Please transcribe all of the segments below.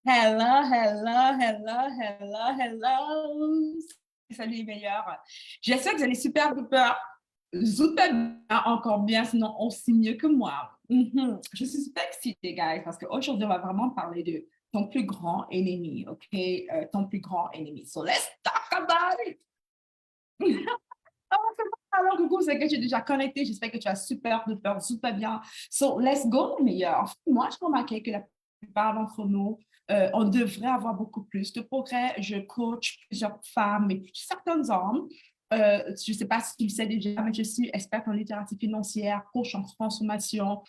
Hello, hello, hello, hello, hello. Salut les meilleurs. J'espère que vous allez super bien, encore bien, sinon aussi mieux que moi. Je suis super excitée, guys, parce qu'aujourd'hui, on va vraiment parler de ton plus grand ennemi, OK? Ton plus grand ennemi. So, let's talk about it. Alors, coucou, c'est que tu es déjà connecté. J'espère que tu as super bien. So, let's go, les meilleurs. Moi, je remarqué que la plupart d'entre nous, on devrait avoir beaucoup plus de progrès. Je coach plusieurs femmes et certains hommes. Je ne sais pas si tu le sais déjà, mais je suis experte en littératie financière, coach en transformation.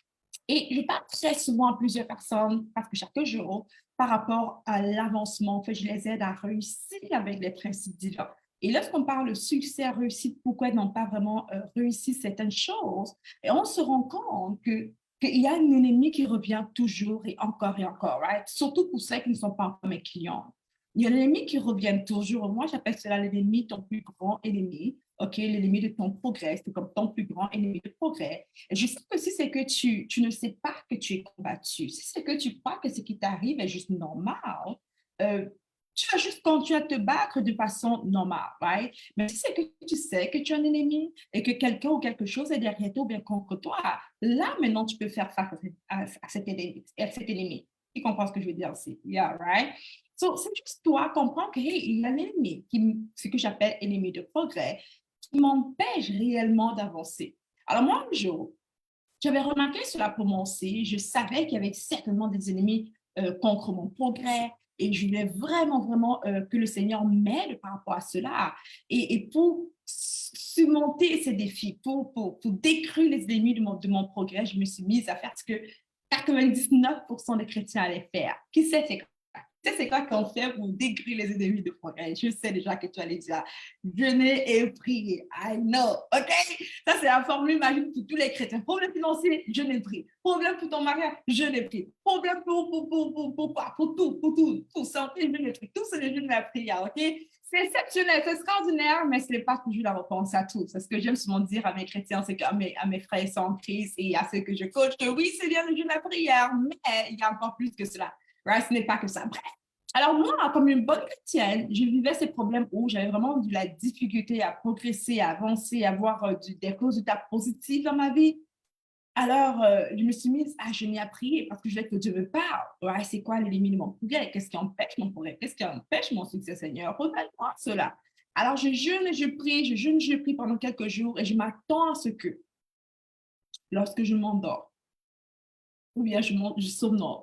Et je parle très souvent à plusieurs personnes, parce que chaque jour, par rapport à l'avancement, que je les aide à réussir avec les principes divins. Et lorsqu'on parle de succès, réussite, pourquoi ils n'ont pas vraiment réussi certaines choses, et on se rend compte qu'il y a un ennemi qui revient toujours et encore, right? Surtout pour ceux qui ne sont pas encore mes clients. Il y a l'ennemi qui revient toujours. Moi, j'appelle cela l'ennemi, ton plus grand ennemi. OK, l'ennemi de ton progrès, c'est comme ton plus grand ennemi de progrès. Et je sais que si c'est que tu ne sais pas que tu es combattu, si c'est que tu crois que ce qui t'arrive est juste normal, euh, tu vas juste continuer à te battre de façon normale, right? Mais si c'est que tu sais que tu as un ennemi et que quelqu'un ou quelque chose est derrière toi ou bien contre toi, là, maintenant, tu peux faire face à cet ennemi, à cet ennemi. Tu comprends ce que je veux dire aussi? Yeah, right? So, c'est juste toi comprendre que, hey, il y a un ennemi, ce que j'appelle ennemi de progrès, qui m'empêche réellement d'avancer. Alors, moi, un jour, j'avais remarqué cela pour mon C. Je savais qu'il y avait certainement des ennemis contre mon progrès et je voulais vraiment que le Seigneur m'aide par rapport à cela. Et pour surmonter ces défis, pour détruire les ennemis de mon progrès, je me suis mise à faire ce que 99% des chrétiens allaient faire. Qui sait, c'est quoi qu'on fait pour décrire les ennemis de progrès? Je sais déjà que tu allais dire jeûner et prier. I know, OK? Ça, c'est la formule magique pour tous les chrétiens. Problème financier, jeûne et prie. Problème pour ton mariage, jeûne et prie. Problème pour tout. Santé, jeûne et prie. Tout, c'est le jeûne et la prière, OK? C'est exceptionnel, c'est extraordinaire, mais ce n'est pas toujours la réponse à tout. C'est ce que j'aime souvent dire à mes chrétiens, c'est qu'à mes frères et sœurs en Christ et à ceux que je coach, que oui, c'est bien le jeûne et la prière, mais il y a encore plus que cela. Right? Ce n'est pas que ça. Bref. Alors moi, comme une bonne chrétienne, je vivais ces problèmes où j'avais vraiment de la difficulté à progresser, à avancer, à avoir des résultats positifs dans ma vie. Alors, je me suis mise à jeûner à prier parce que je voulais que Dieu me parle. Ouais, c'est quoi l'ennemi de mon progrès? Qu'est-ce qui empêche mon progrès? Qu'est-ce qui empêche mon succès, Seigneur? Révèle-moi cela. Alors, je jeûne et je prie, je jeûne, je prie pendant quelques jours et je m'attends à ce que, lorsque je m'endors, ou bien je somnole,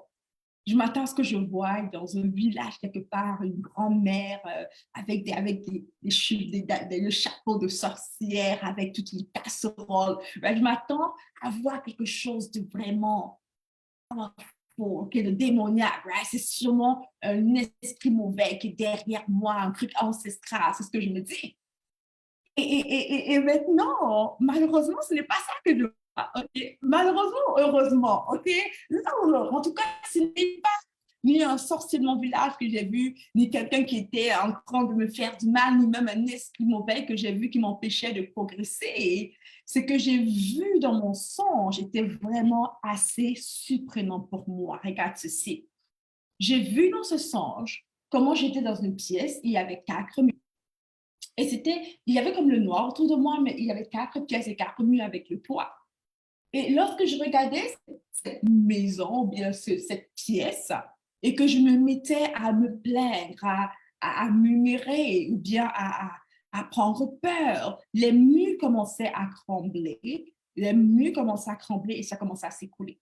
je m'attends à ce que je voie dans un village quelque part une grand-mère avec le chapeau de sorcière, avec toutes les casseroles. Ben, je m'attends à voir quelque chose de vraiment powerful, de démoniaque. Right? C'est sûrement un esprit mauvais qui est derrière moi, un truc ancestral. C'est ce que je me dis. Et maintenant, malheureusement, ce n'est pas ça que je vois. Okay? Malheureusement, heureusement, ok? Là ou l'autre. En tout cas, ce n'est pas ni un sorcier de mon village que j'ai vu, ni quelqu'un qui était en train de me faire du mal, ni même un esprit mauvais que j'ai vu qui m'empêchait de progresser. Et ce que j'ai vu dans mon songe était vraiment assez surprenant pour moi. Regarde ceci. J'ai vu dans ce songe comment j'étais dans une pièce, il y avait quatre murs. Et il y avait comme le noir autour de moi, mais il y avait quatre pièces et quatre murs avec le toit. Et lorsque je regardais cette maison, ou bien cette pièce, et que je me mettais à me plaindre, à murmurer, ou bien à prendre peur, les murs commençaient à trembler, les murs commençaient à trembler et ça commençait à s'écouler.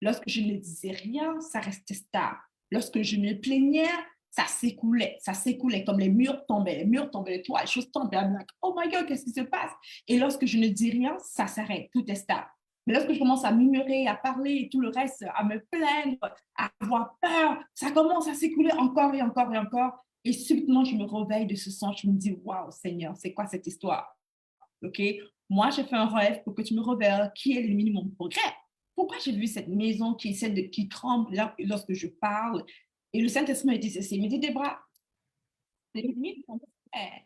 Lorsque je ne disais rien, ça restait stable. Lorsque je me plaignais, ça s'écoulait comme les murs tombaient, les toits, les choses tombaient. I'm like, oh my God, qu'est-ce qui se passe? Et lorsque je ne dis rien, ça s'arrête, tout est stable. Mais lorsque je commence à murmurer, à parler et tout le reste, à me plaindre, à avoir peur, ça commence à s'écouler encore et encore et encore. Et subitement, je me réveille de ce son, je me dis, waouh, Seigneur, c'est quoi cette histoire? OK? Moi, j'ai fait un rêve pour que tu me révèles qui est l'ennemi de mon progrès. Pourquoi j'ai vu cette maison qui tremble lorsque je parle? Et le Saint-Esprit me dit ceci, il me dit, Débra, l'ennemi de ton progrès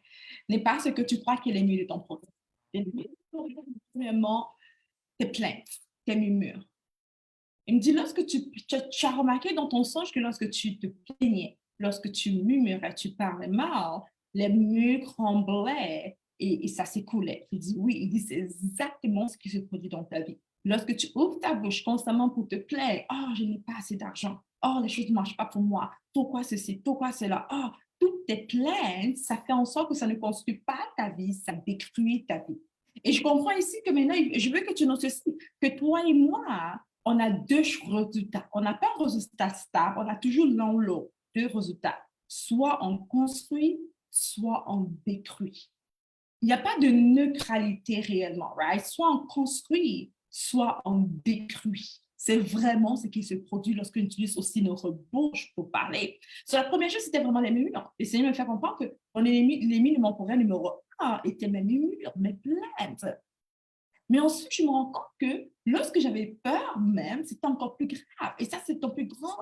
n'est pas ce que tu crois qui est l'ennemi de ton progrès. L'ennemi de ton progrès, premièrement, tes plaintes, tes murmures. Il me dit, lorsque tu as remarqué dans ton songe que lorsque tu te plaignais, lorsque tu murmurais, tu parlais mal, les murs tremblaient et ça s'écoulait. Il dit, oui, il dit, c'est exactement ce qui se produit dans ta vie. Lorsque tu ouvres ta bouche constamment pour te plaindre, oh, je n'ai pas assez d'argent, oh, les choses ne marchent pas pour moi, pourquoi ceci, pourquoi cela, oh, toutes tes plaintes, ça fait en sorte que ça ne construit pas ta vie, ça détruit ta vie. Et je comprends ici que maintenant, je veux que tu notes ceci, que toi et moi, on a deux résultats. On n'a pas un résultat stable, on a toujours l'un ou l'autre, deux résultats. Soit on construit, soit on détruit. Il n'y a pas de neutralité réellement, right? Soit on construit, soit on détruit. C'est vraiment ce qui se produit lorsqu'on utilise aussi notre bouche pour parler. Sur la première chose, c'était vraiment les murmures. Et c'est me faire comprendre que mon ennemi de mon progrès numéro un était mes murmures, mes plaintes. Mais ensuite, je me rends compte que lorsque j'avais peur même, c'était encore plus grave. Et ça, c'est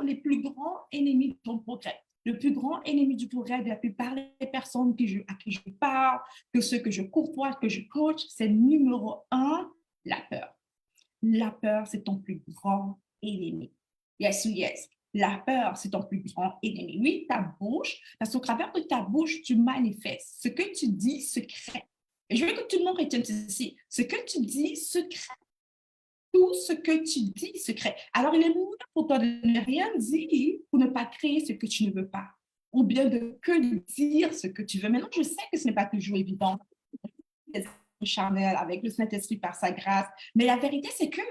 les plus grands ennemis de ton progrès. Le plus grand ennemi du progrès de la plupart des personnes à qui je parle, que ceux que je courtoise, que je coach, c'est numéro un, la peur. La peur, c'est ton plus grand ennemi. Yes, yes. La peur, c'est ton plus grand ennemi. Oui, ta bouche, parce qu'au travers de ta bouche, tu manifestes. Ce que tu dis se crée. Et je veux que tout le monde retienne ceci. Ce que tu dis se crée. Tout ce que tu dis se crée. Alors, il est mieux pour toi de ne rien dire pour ne pas créer ce que tu ne veux pas. Ou bien de dire ce que tu veux. Maintenant, je sais que ce n'est pas toujours évident. Charnel avec le Saint-Esprit par sa grâce. Mais la vérité, c'est que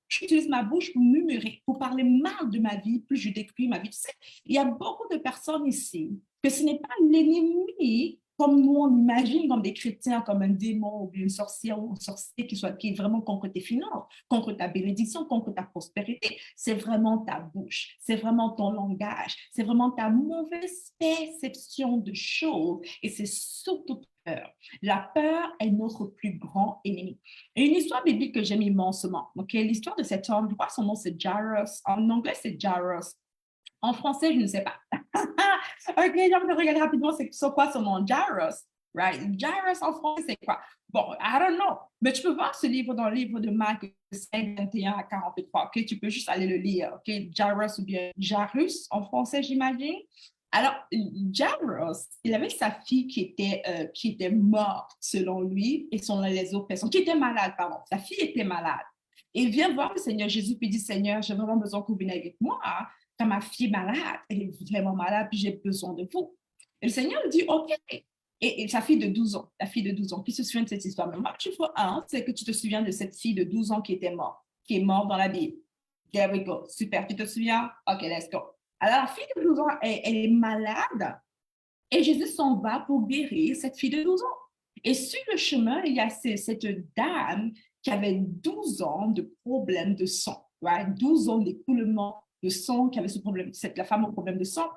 j'utilise ma bouche pour murmurer, pour parler mal de ma vie, plus je détruis ma vie. Tu sais, il y a beaucoup de personnes ici que ce n'est pas l'ennemi comme nous on imagine, comme des chrétiens, comme un démon ou une sorcière ou un sorcier qui est vraiment contre tes finances, contre ta bénédiction, contre ta prospérité. C'est vraiment ta bouche, c'est vraiment ton langage, c'est vraiment ta mauvaise perception de choses et c'est surtout peur. La peur est notre plus grand ennemi. Et une histoire biblique que j'aime immensément. Donc, l'histoire de cet homme, je crois que son nom c'est Jairus. En anglais, c'est Jairus. En français, je ne sais pas. OK, j'ai envie de regarder rapidement c'est quoi son nom. Jairus. Right? Jairus en français, c'est quoi? Bon, I don't know. Mais tu peux voir ce livre dans le livre de Marc 5, 21 à 43. OK? Tu peux juste aller le lire. OK? Jairus ou bien Jairus en français, j'imagine. Alors, Jairus, il avait sa fille qui était morte, selon lui, et selon les autres personnes, qui était malade, pardon. Sa fille était malade. Et il vient voir le Seigneur Jésus, puis il dit, Seigneur, j'ai vraiment besoin que vous veniez avec moi, hein, car ma fille est malade, elle est vraiment malade, puis j'ai besoin de vous. Et le Seigneur lui dit, OK. Et sa fille de 12 ans, la fille de 12 ans, qui se souvient de cette histoire. Mais moi, tu vois, c'est que tu te souviens de cette fille de 12 ans qui était morte, qui est morte dans la Bible. There we go. Super, tu te souviens? OK, let's go. Alors, la fille de 12 ans, elle est malade et Jésus s'en va pour guérir cette fille de 12 ans. Et sur le chemin, il y a cette dame qui avait 12 ans de problème de sang, right? 12 ans d'écoulement de sang, qui avait ce problème, la femme au problème de sang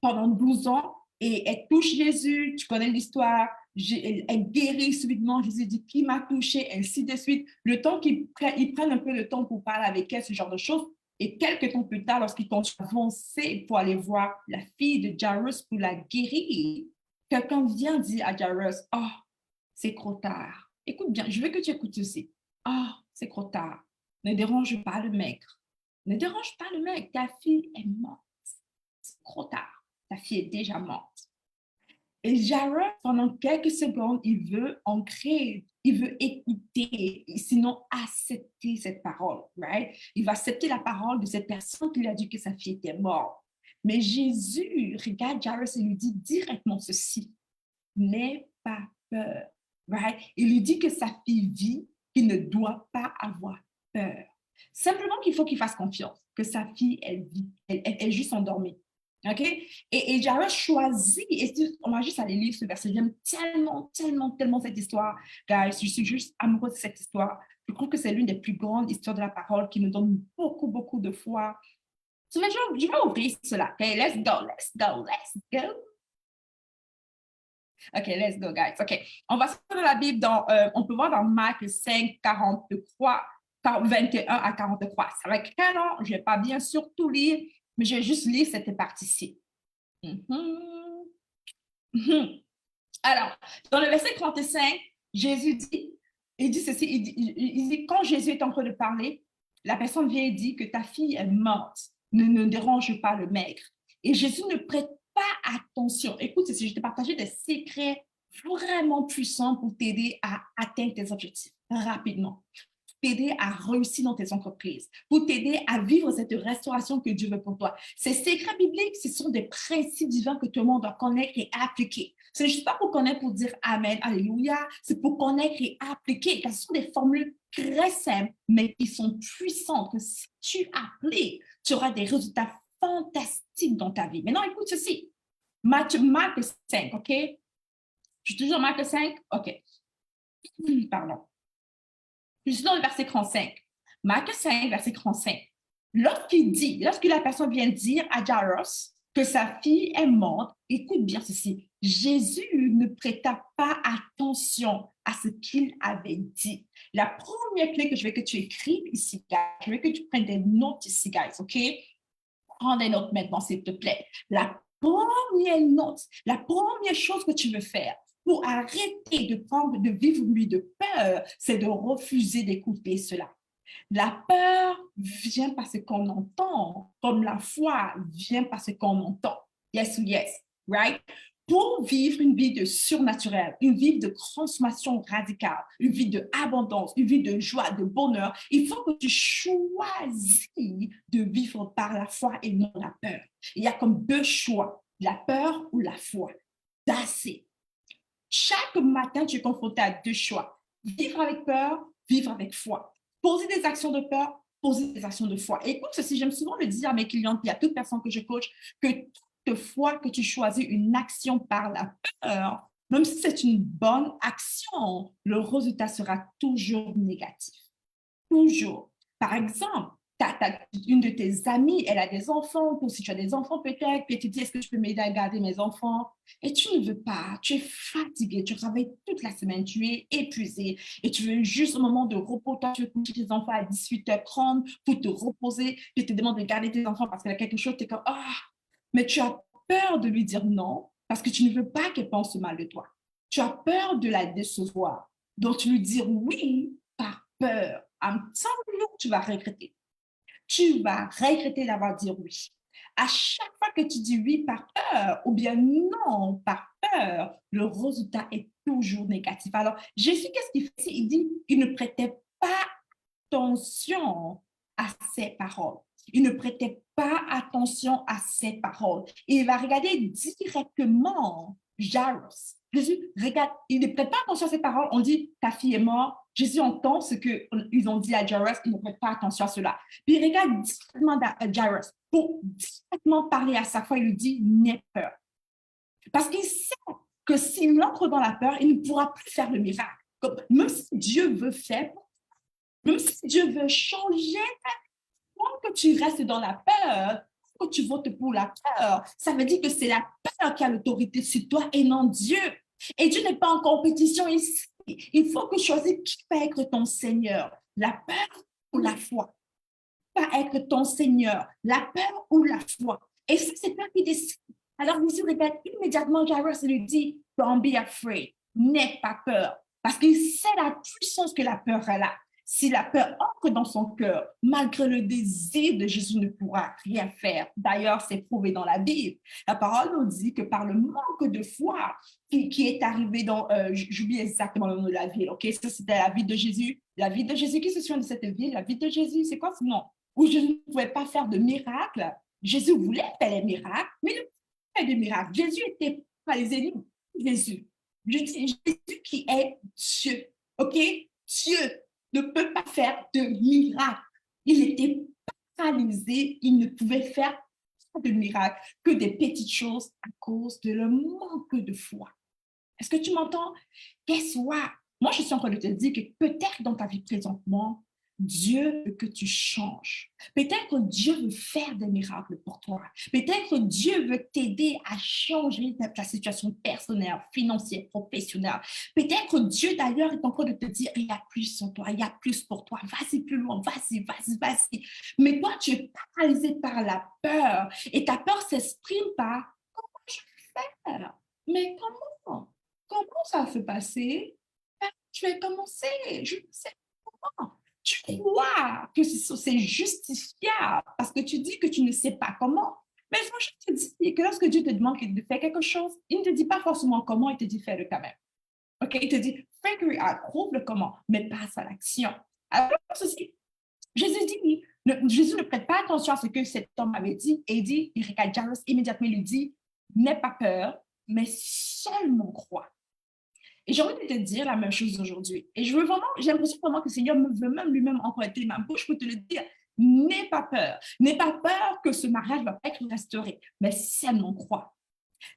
pendant 12 ans. Et elle touche Jésus, tu connais l'histoire, elle guérit subitement, Jésus dit qui m'a touché, ainsi de suite. Le temps qu'ils prennent un peu de temps pour parler avec elle, ce genre de choses, et quelques temps plus tard, lorsqu'ils continuent à avancer pour aller voir la fille de Jairus pour la guérir, quelqu'un vient dire à Jairus, « Oh, c'est trop tard. » Écoute bien, je veux que tu écoutes ceci. « Oh, c'est trop tard. Ne dérange pas le mec. Ne dérange pas le mec. Ta fille est morte. C'est trop tard. Ta fille est déjà morte. » Et Jairus, pendant quelques secondes, il veut ancrer, il veut écouter, sinon accepter cette parole, right? Il va accepter la parole de cette personne qui lui a dit que sa fille était morte. Mais Jésus regarde Jairus et lui dit directement ceci, n'aie pas peur, right? Il lui dit que sa fille vit, qu'il ne doit pas avoir peur. Simplement qu'il faut qu'il fasse confiance, que sa fille, elle vit, elle est juste endormie. OK? Et j'avais choisi, et on va juste aller lire ce verset. J'aime tellement, tellement, tellement cette histoire, guys. Je suis juste amoureuse de cette histoire. Je trouve que c'est l'une des plus grandes histoires de la parole qui nous donne beaucoup, beaucoup de foi. Je vais ouvrir cela. OK, let's go, let's go, let's go. OK, let's go, guys. OK, on va sortir de la Bible on peut voir dans Marc 5, 43, 21 à 43. Ça va être très long. Je ne vais pas bien sûr tout lire, mais je vais juste lire cette partie-ci. Alors, dans le verset 35, Jésus dit, il dit ceci, il dit, quand Jésus est en train de parler, la personne vient et dit que ta fille est morte, ne dérange pas le maigre. Et Jésus ne prête pas attention. Écoute, si je t'ai partagé des secrets vraiment puissants pour t'aider à atteindre tes objectifs rapidement, t'aider à réussir dans tes entreprises, pour t'aider à vivre cette restauration que Dieu veut pour toi. Ces secrets bibliques, ce sont des principes divins que tout le monde doit connaître et appliquer. Ce n'est juste pas pour connaître pour dire Amen, Alléluia, c'est pour connaître et appliquer. Car ce sont des formules très simples, mais qui sont puissantes, que si tu appliques, tu auras des résultats fantastiques dans ta vie. Maintenant, écoute ceci. Marc 5, OK? Je suis toujours Marc 5? OK. Pardon. Je suis dans le verset 35. Marc 5, verset 35. Lorsque la personne vient dire à Jairus que sa fille est morte, écoute bien ceci, Jésus ne prêta pas attention à ce qu'il avait dit. La première clé que je veux que tu écrives ici, guys, je veux que tu prennes des notes ici, guys, OK? Prends des notes maintenant, s'il te plaît. La première note, la première chose que tu veux faire pour arrêter de vivre une vie de peur, c'est de refuser d'écouter cela. La peur vient parce qu'on entend, comme la foi vient parce qu'on entend. Yes ou yes, right? Pour vivre une vie de surnaturel, une vie de transformation radicale, une vie d'abondance, une vie de joie, de bonheur, il faut que tu choisis de vivre par la foi et non la peur. Il y a comme deux choix, la peur ou la foi. D'assez. Chaque matin, tu es confronté à deux choix. Vivre avec peur, vivre avec foi. Poser des actions de peur, poser des actions de foi. Et écoute ceci, j'aime souvent le dire à mes clients et à toute personne que je coach, que toute fois que tu choisis une action par la peur, même si c'est une bonne action, le résultat sera toujours négatif. Toujours. Par exemple, une de tes amies, elle a des enfants, ou si tu as des enfants peut-être, puis elle te dit, est-ce que tu peux m'aider à garder mes enfants? Et tu ne veux pas, tu es fatigué, tu travailles toute la semaine, tu es épuisé, et tu veux juste un moment de repos, toi tu veux coucher tes enfants à 18h30 pour te reposer, puis tu te demandes de garder tes enfants parce qu'il y a quelque chose, tu es comme, ah, mais tu as peur de lui dire non, parce que tu ne veux pas qu'elle pense mal de toi. Tu as peur de la décevoir. Donc, tu lui dis oui par peur. En temps, tu vas regretter. Tu vas regretter d'avoir dit oui. À chaque fois que tu dis oui par peur ou bien non par peur, le résultat est toujours négatif. Alors, Jésus, qu'est-ce qu'il fait? Il dit, il ne prêtait pas attention à ses paroles. Il ne prêtait pas attention à ses paroles. Et il va regarder directement Jairus. Jésus regarde, il ne prête pas attention à ses paroles. On dit, ta fille est morte. Jésus entend ce qu'ils ont dit à Jairus, il ne prête pas attention à cela. Puis il regarde directement Jairus pour directement parler à sa foi. Il lui dit, n'aie peur. Parce qu'il sait que s'il entre dans la peur, il ne pourra plus faire le miracle. Comme, même si Dieu veut faire, même si Dieu veut changer, tant que tu restes dans la peur, que tu votes pour la peur, ça veut dire que c'est la peur qui a l'autorité sur toi et non Dieu. Et Dieu n'est pas en compétition ici. Il faut que tu choisisses qui va être ton Seigneur, la peur ou la foi. Va être ton Seigneur, la peur ou la foi. Et ça, c'est toi qui décide. Alors, Jésus regarde immédiatement Jairus et lui dit, don't be afraid, n'aie pas peur. Parce qu'il sait la puissance que la peur a là. Si la peur entre dans son cœur, malgré le désir de Jésus ne pourra rien faire. D'ailleurs, c'est prouvé dans la Bible. La parole nous dit que par le manque de foi qui est arrivé dans, j'oublie exactement le nom de la ville, ok? Ça, c'était la ville de Jésus. La ville de Jésus, qui se souvient de cette ville? La ville de Jésus, c'est quoi ce nom? Où Jésus ne pouvait pas faire de miracles. Jésus voulait faire les miracles, mais il ne pouvait pas faire de miracles. Jésus était paralysé. Jésus. Jésus qui est Dieu, ok? Dieu ne peut pas faire de miracles. Il était paralysé, il ne pouvait faire de miracles que des petites choses à cause de le manque de foi. Est-ce que tu m'entends? Guess what? Moi, je suis en train de te dire que peut-être dans ta vie présentement, Dieu veut que tu changes. Peut-être que Dieu veut faire des miracles pour toi. Peut-être que Dieu veut t'aider à changer ta situation personnelle, financière, professionnelle. Peut-être que Dieu, d'ailleurs, est en train de te dire, il y a plus en toi, il y a plus pour toi. Vas-y plus loin, vas-y, vas-y, vas-y. Mais toi, tu es paralysé par la peur. Et ta peur s'exprime par, comment je vais faire? Mais comment? Comment ça va se passer? Je vais commencer. Je ne sais pas comment. Tu crois que c'est justifiable parce que tu dis que tu ne sais pas comment. Mais moi, je te dis que lorsque Dieu te demande de faire quelque chose, il ne te dit pas forcément comment, il te dit fais-le quand même. OK? Il te dit figure out, prouve le comment, mais passe à l'action. Alors, ceci, Jésus ne prête pas attention à ce que cet homme avait dit et il regarde Jairus immédiatement, il lui dit, n'aie pas peur, mais seulement crois. Et j'ai envie de te dire la même chose aujourd'hui. Et j'ai l'impression vraiment que le Seigneur me veut même lui-même emprunter ma bouche pour te le dire. N'aie pas peur. N'aie pas peur que ce mariage va être restauré, mais seulement crois.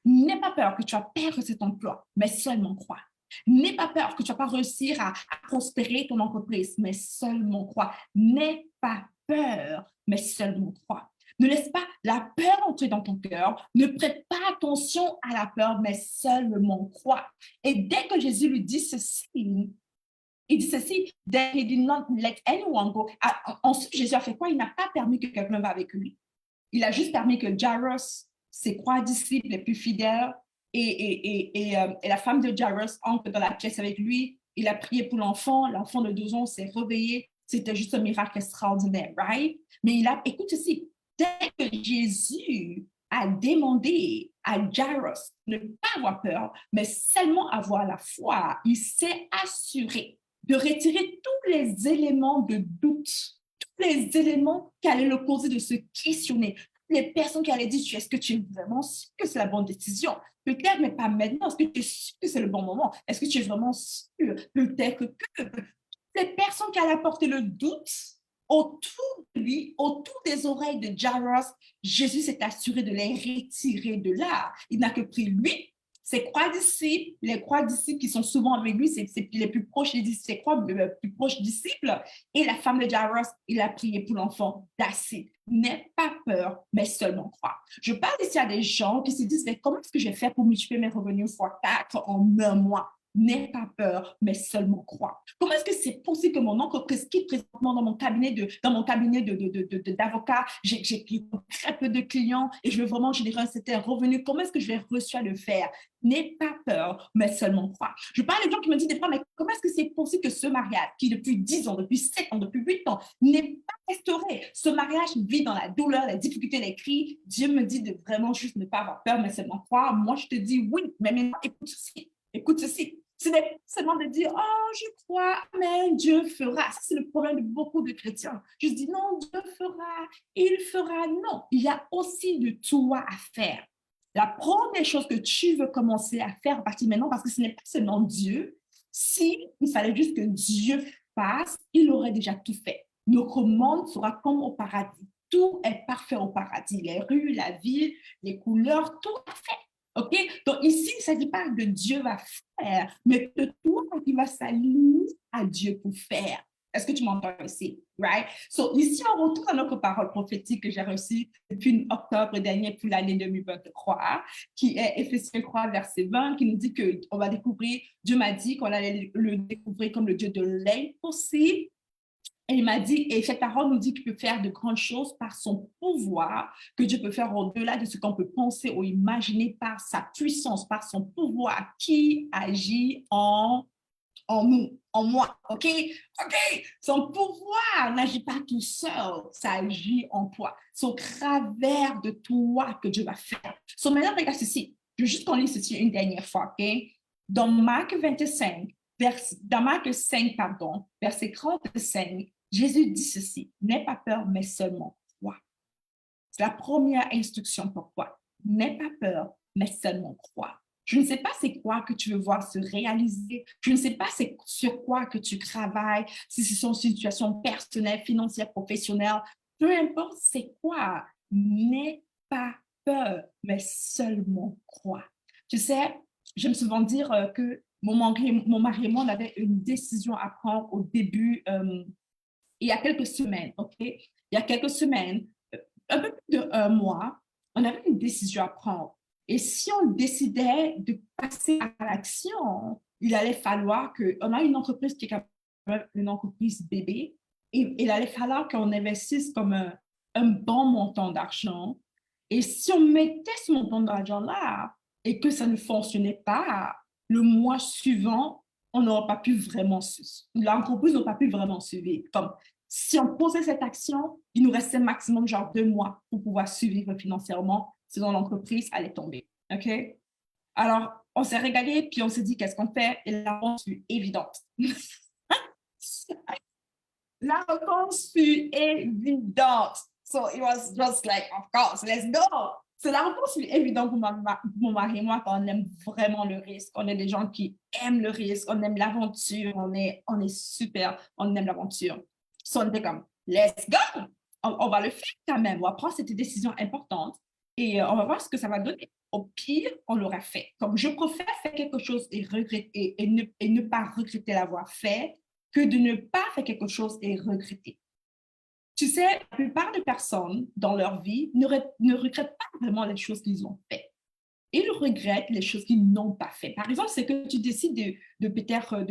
N'aie pas peur que tu vas perdre cet emploi, mais seulement crois. N'aie pas peur que tu ne vas pas réussir à prospérer ton entreprise, mais seulement crois. N'aie pas peur, mais seulement crois. Ne laisse pas la peur entrer dans ton cœur. Ne prête pas attention à la peur, mais seulement crois. Et dès que Jésus lui dit ceci, il dit ceci, then he did not let anyone go. Ensuite, Jésus a fait quoi? Il n'a pas permis que quelqu'un va avec lui. Il a juste permis que Jairus, ses 3 disciples les plus fidèles, et la femme de Jairus entre dans la pièce avec lui. Il a prié pour l'enfant. L'enfant de 12 ans s'est réveillé. C'était juste un miracle extraordinaire, right? Mais écoute ceci, dès que Jésus a demandé à Jairus de ne pas avoir peur, mais seulement avoir la foi, il s'est assuré de retirer tous les éléments de doute, tous les éléments qui allaient le causer de se questionner, les personnes qui allaient dire, est-ce que tu es vraiment sûr que c'est la bonne décision? Peut-être, mais pas maintenant. Est-ce que tu es sûr que c'est le bon moment? Est-ce que tu es vraiment sûr? Peut-être que ces personnes qui allaient apporter le doute autour de lui, autour des oreilles de Jairus, Jésus s'est assuré de les retirer de là. Il n'a que pris lui, ses 3 disciples, les 3 disciples qui sont souvent avec lui, c'est les plus proches, ses 3 plus proches disciples, et la femme de Jairus, il a prié pour l'enfant d'assez. N'aie pas peur, mais seulement crois. Je parle ici à des gens qui se disent, mais comment est-ce que je vais faire pour multiplier mes revenus fois 4 en un mois? N'aie pas peur, mais seulement crois. Comment est-ce que c'est possible que mon entreprise, qui est présentement dans mon cabinet d'avocat, j'ai très peu de clients et je veux vraiment générer un certain revenu, comment est-ce que je vais réussir à le faire? N'aie pas peur, mais seulement crois. Je parle de gens qui me disent des fois, mais comment est-ce que c'est possible que ce mariage, qui depuis 10 ans, depuis 7 ans, depuis 8 ans, n'est pas restauré? Ce mariage vit dans la douleur, la difficulté, les cris. Dieu me dit de vraiment juste ne pas avoir peur, mais seulement croire. Moi, je te dis oui, mais maintenant, écoute ceci. Écoute ceci. Ce n'est pas seulement de dire, oh, je crois, mais Dieu fera. Ça, c'est le problème de beaucoup de chrétiens. Je dis, non, Dieu fera, il fera. Non, il y a aussi de toi à faire. La première chose que tu veux commencer à faire à partir de maintenant, parce que ce n'est pas seulement Dieu, si il fallait juste que Dieu fasse, il aurait déjà tout fait. Notre monde sera comme au paradis. Tout est parfait au paradis. Les rues, la ville, les couleurs, tout est fait. OK? Donc ici, il ne s'agit pas de Dieu va faire, mais de toi qui va s'aligner à Dieu pour faire. Est-ce que tu m'entends ici? Right? So ici, on retourne à notre parole prophétique que j'ai reçue depuis octobre dernier pour l'année 2023, qui est Éphésiens 3, verset 20, qui nous dit qu'on va découvrir, Dieu m'a dit qu'on allait le découvrir comme le Dieu de l'impossible. Et il m'a dit, et cette parole nous dit qu'il peut faire de grandes choses par son pouvoir, que Dieu peut faire au-delà de ce qu'on peut penser ou imaginer par sa puissance, par son pouvoir qui agit en nous, en moi. OK? OK? Son pouvoir n'agit pas tout seul, ça agit en toi. C'est au travers de toi que Dieu va faire. So, maintenant, regarde ceci. Je veux juste qu'on lise ceci une dernière fois. OK? Dans Marc 25, dans Marc 5, pardon, verset 35, Jésus dit ceci, n'aie pas peur, mais seulement crois. C'est la première instruction pour toi. N'aie pas peur, mais seulement crois. Je ne sais pas c'est quoi que tu veux voir se réaliser. Je ne sais pas c'est sur quoi que tu travailles, si c'est une situation personnelle, financière, professionnelle. Peu importe c'est quoi, n'aie pas peur, mais seulement crois. Tu sais, j'aime souvent dire que mon mari et moi, on avait une décision à prendre au début il y a quelques semaines, OK? Il y a quelques semaines, un peu plus d'un mois, on avait une décision à prendre. Et si on décidait de passer à l'action, il allait falloir on a une entreprise qui est quand même une entreprise bébé, et il allait falloir qu'on investisse comme un bon montant d'argent. Et si on mettait ce montant d'argent-là et que ça ne fonctionnait pas, le mois suivant, on n'aura pas pu vraiment, l'entreprise n'aura pas pu vraiment survivre. Comme si on posait cette action, il nous restait maximum genre 2 mois pour pouvoir survivre financièrement, sinon l'entreprise allait tomber. OK? Alors, on s'est régalé, puis on s'est dit, qu'est-ce qu'on fait? Et la réponse fut évidente. La réponse fut évidente. So it was just like, of course, let's go. So la réponse fut évidente pour mon mari et moi quand on aime vraiment le risque. On est des gens qui aiment le risque, on aime l'aventure, on est super, on aime l'aventure. So on était comme, let's go. On va le faire quand même. On va prendre cette décision importante et on va voir ce que ça va donner. Au pire, on l'aura fait. Comme je préfère faire quelque chose et regretter et ne pas regretter l'avoir fait que de ne pas faire quelque chose et regretter. Tu sais, la plupart des personnes dans leur vie ne regrettent pas vraiment les choses qu'ils ont faites. Ils regrettent les choses qu'ils n'ont pas fait. Par exemple, c'est que tu décides de peut-être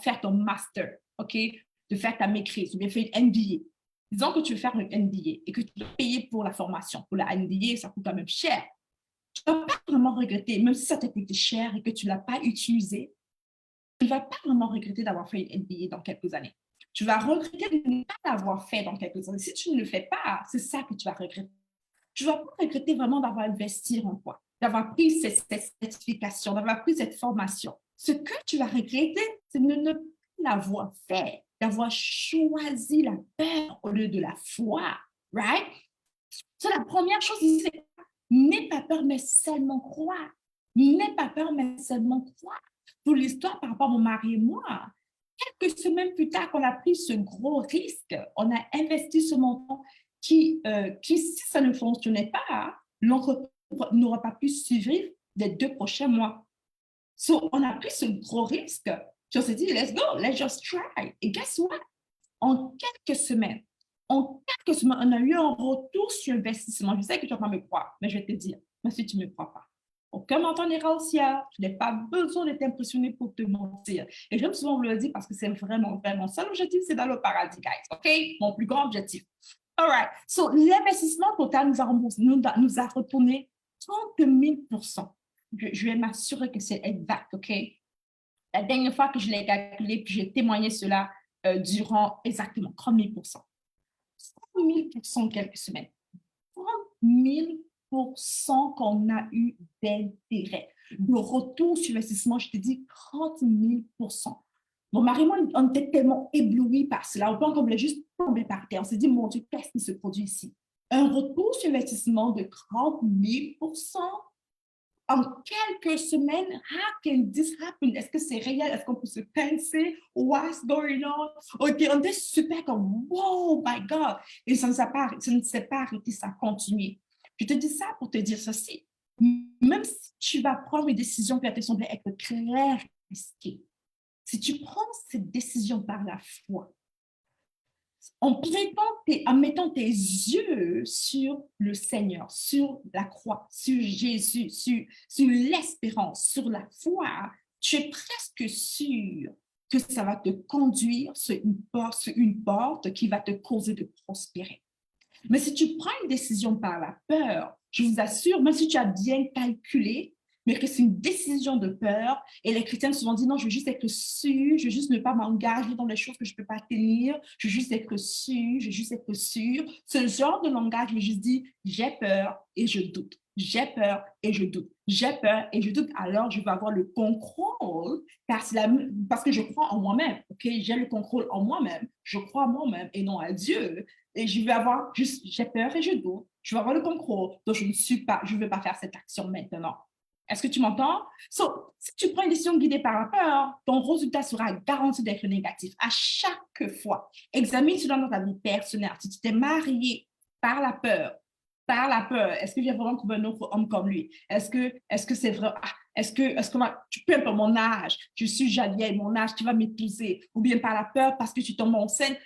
faire ton master, OK? De faire ta maîtrise ou bien faire une MBA. Disons que tu veux faire une MBA et que tu dois payer pour la formation. Pour la MBA, ça coûte quand même cher. Tu ne vas pas vraiment regretter, même si ça t'a coûté cher et que tu ne l'as pas utilisé, tu ne vas pas vraiment regretter d'avoir fait une MBA dans quelques années. Tu vas regretter de ne pas l'avoir fait dans quelques années. Si tu ne le fais pas, c'est ça que tu vas regretter. Tu ne vas pas regretter vraiment d'avoir investi en toi, d'avoir pris cette certification, d'avoir pris cette formation. Ce que tu vas regretter, c'est de ne pas l'avoir fait, d'avoir choisi la peur au lieu de la foi. Right? C'est la première chose, c'est n'aie pas peur, mais seulement croire. N'aie pas peur, mais seulement croire. Pour l'histoire par rapport à mon mari et moi, quelques semaines plus tard qu'on a pris ce gros risque, on a investi ce montant qui si ça ne fonctionnait pas, l'entreprise n'aura pas pu survivre les 2 prochains mois. So, on a pris ce gros risque. Puis on s'est dit, let's go, let's just try. Et guess what? En quelques semaines, on a eu un retour sur investissement. Je sais que tu vas pas me croire, mais je vais te dire, mais si tu ne me crois pas, aucun menton n'ira au ciel. Je n'ai pas besoin de t'impressionner pour te mentir. Et j'aime souvent vous le dire parce que c'est vraiment, vraiment ça l'objectif, c'est dans le paradis, guys. OK? Mon plus grand objectif. All right. So, l'investissement total nous a retourné 30 000%. Je vais m'assurer que c'est exact, OK? La dernière fois que je l'ai calculé, puis j'ai témoigné cela durant exactement 30 000%. 30 000% quelques semaines. 30 000% qu'on a eu d'intérêt. Le retour sur investissement, je te dis 30 000%. Mon mari, moi, on était tellement éblouis par cela. Au point qu'on voulait juste tomber par terre. On s'est dit, mon Dieu, qu'est-ce qui se produit ici? Un retour sur investissement de 30 000% en quelques semaines. How can this happen? Est-ce que c'est réel? Est-ce qu'on peut se penser? What's going on? OK, on était super comme, wow, my God. Et ça ne s'est pas arrêté, ça a continué. Je te dis ça pour te dire ceci. Même si tu vas prendre une décision qui va te sembler être claire, risquée, si tu prends cette décision par la foi, en mettant tes yeux sur le Seigneur, sur la croix, sur Jésus, sur l'espérance, sur la foi, tu es presque sûr que ça va te conduire sur une porte qui va te causer de prospérer. Mais si tu prends une décision par la peur, je vous assure, même si tu as bien calculé, mais que c'est une décision de peur, et les chrétiens souvent disent non, je veux juste être sûr, je veux juste ne pas m'engager dans les choses que je ne peux pas tenir, je veux juste être sûr, je veux juste être sûr. Ce genre de langage, je juste dis j'ai peur et je doute. J'ai peur et je doute. J'ai peur et je doute. Alors, je vais avoir le contrôle parce que je crois en moi-même. OK? J'ai le contrôle en moi-même. Je crois en moi-même et non à Dieu. Et je vais avoir juste, j'ai peur et je doute. Je vais avoir le contrôle. Donc, je ne vais pas faire cette action maintenant. Est-ce que tu m'entends? So, si tu prends une décision guidée par la peur, ton résultat sera garanti d'être négatif à chaque fois. Examine cela dans ta vie personnelle. Si tu t'es marié par la peur, est-ce que j'ai vraiment trouvé un autre homme comme lui? Est-ce que c'est vrai? Tu peux un peu mon âge, je suis vieille, mon âge, tu vas m'épouser. Ou bien par la peur parce que tu tombes enceinte.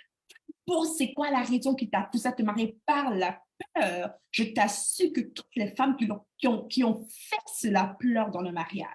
C'est quoi la raison qui t'a poussé à te marier par la peur? Je t'assure que toutes les femmes qui ont fait cela pleurent dans le mariage.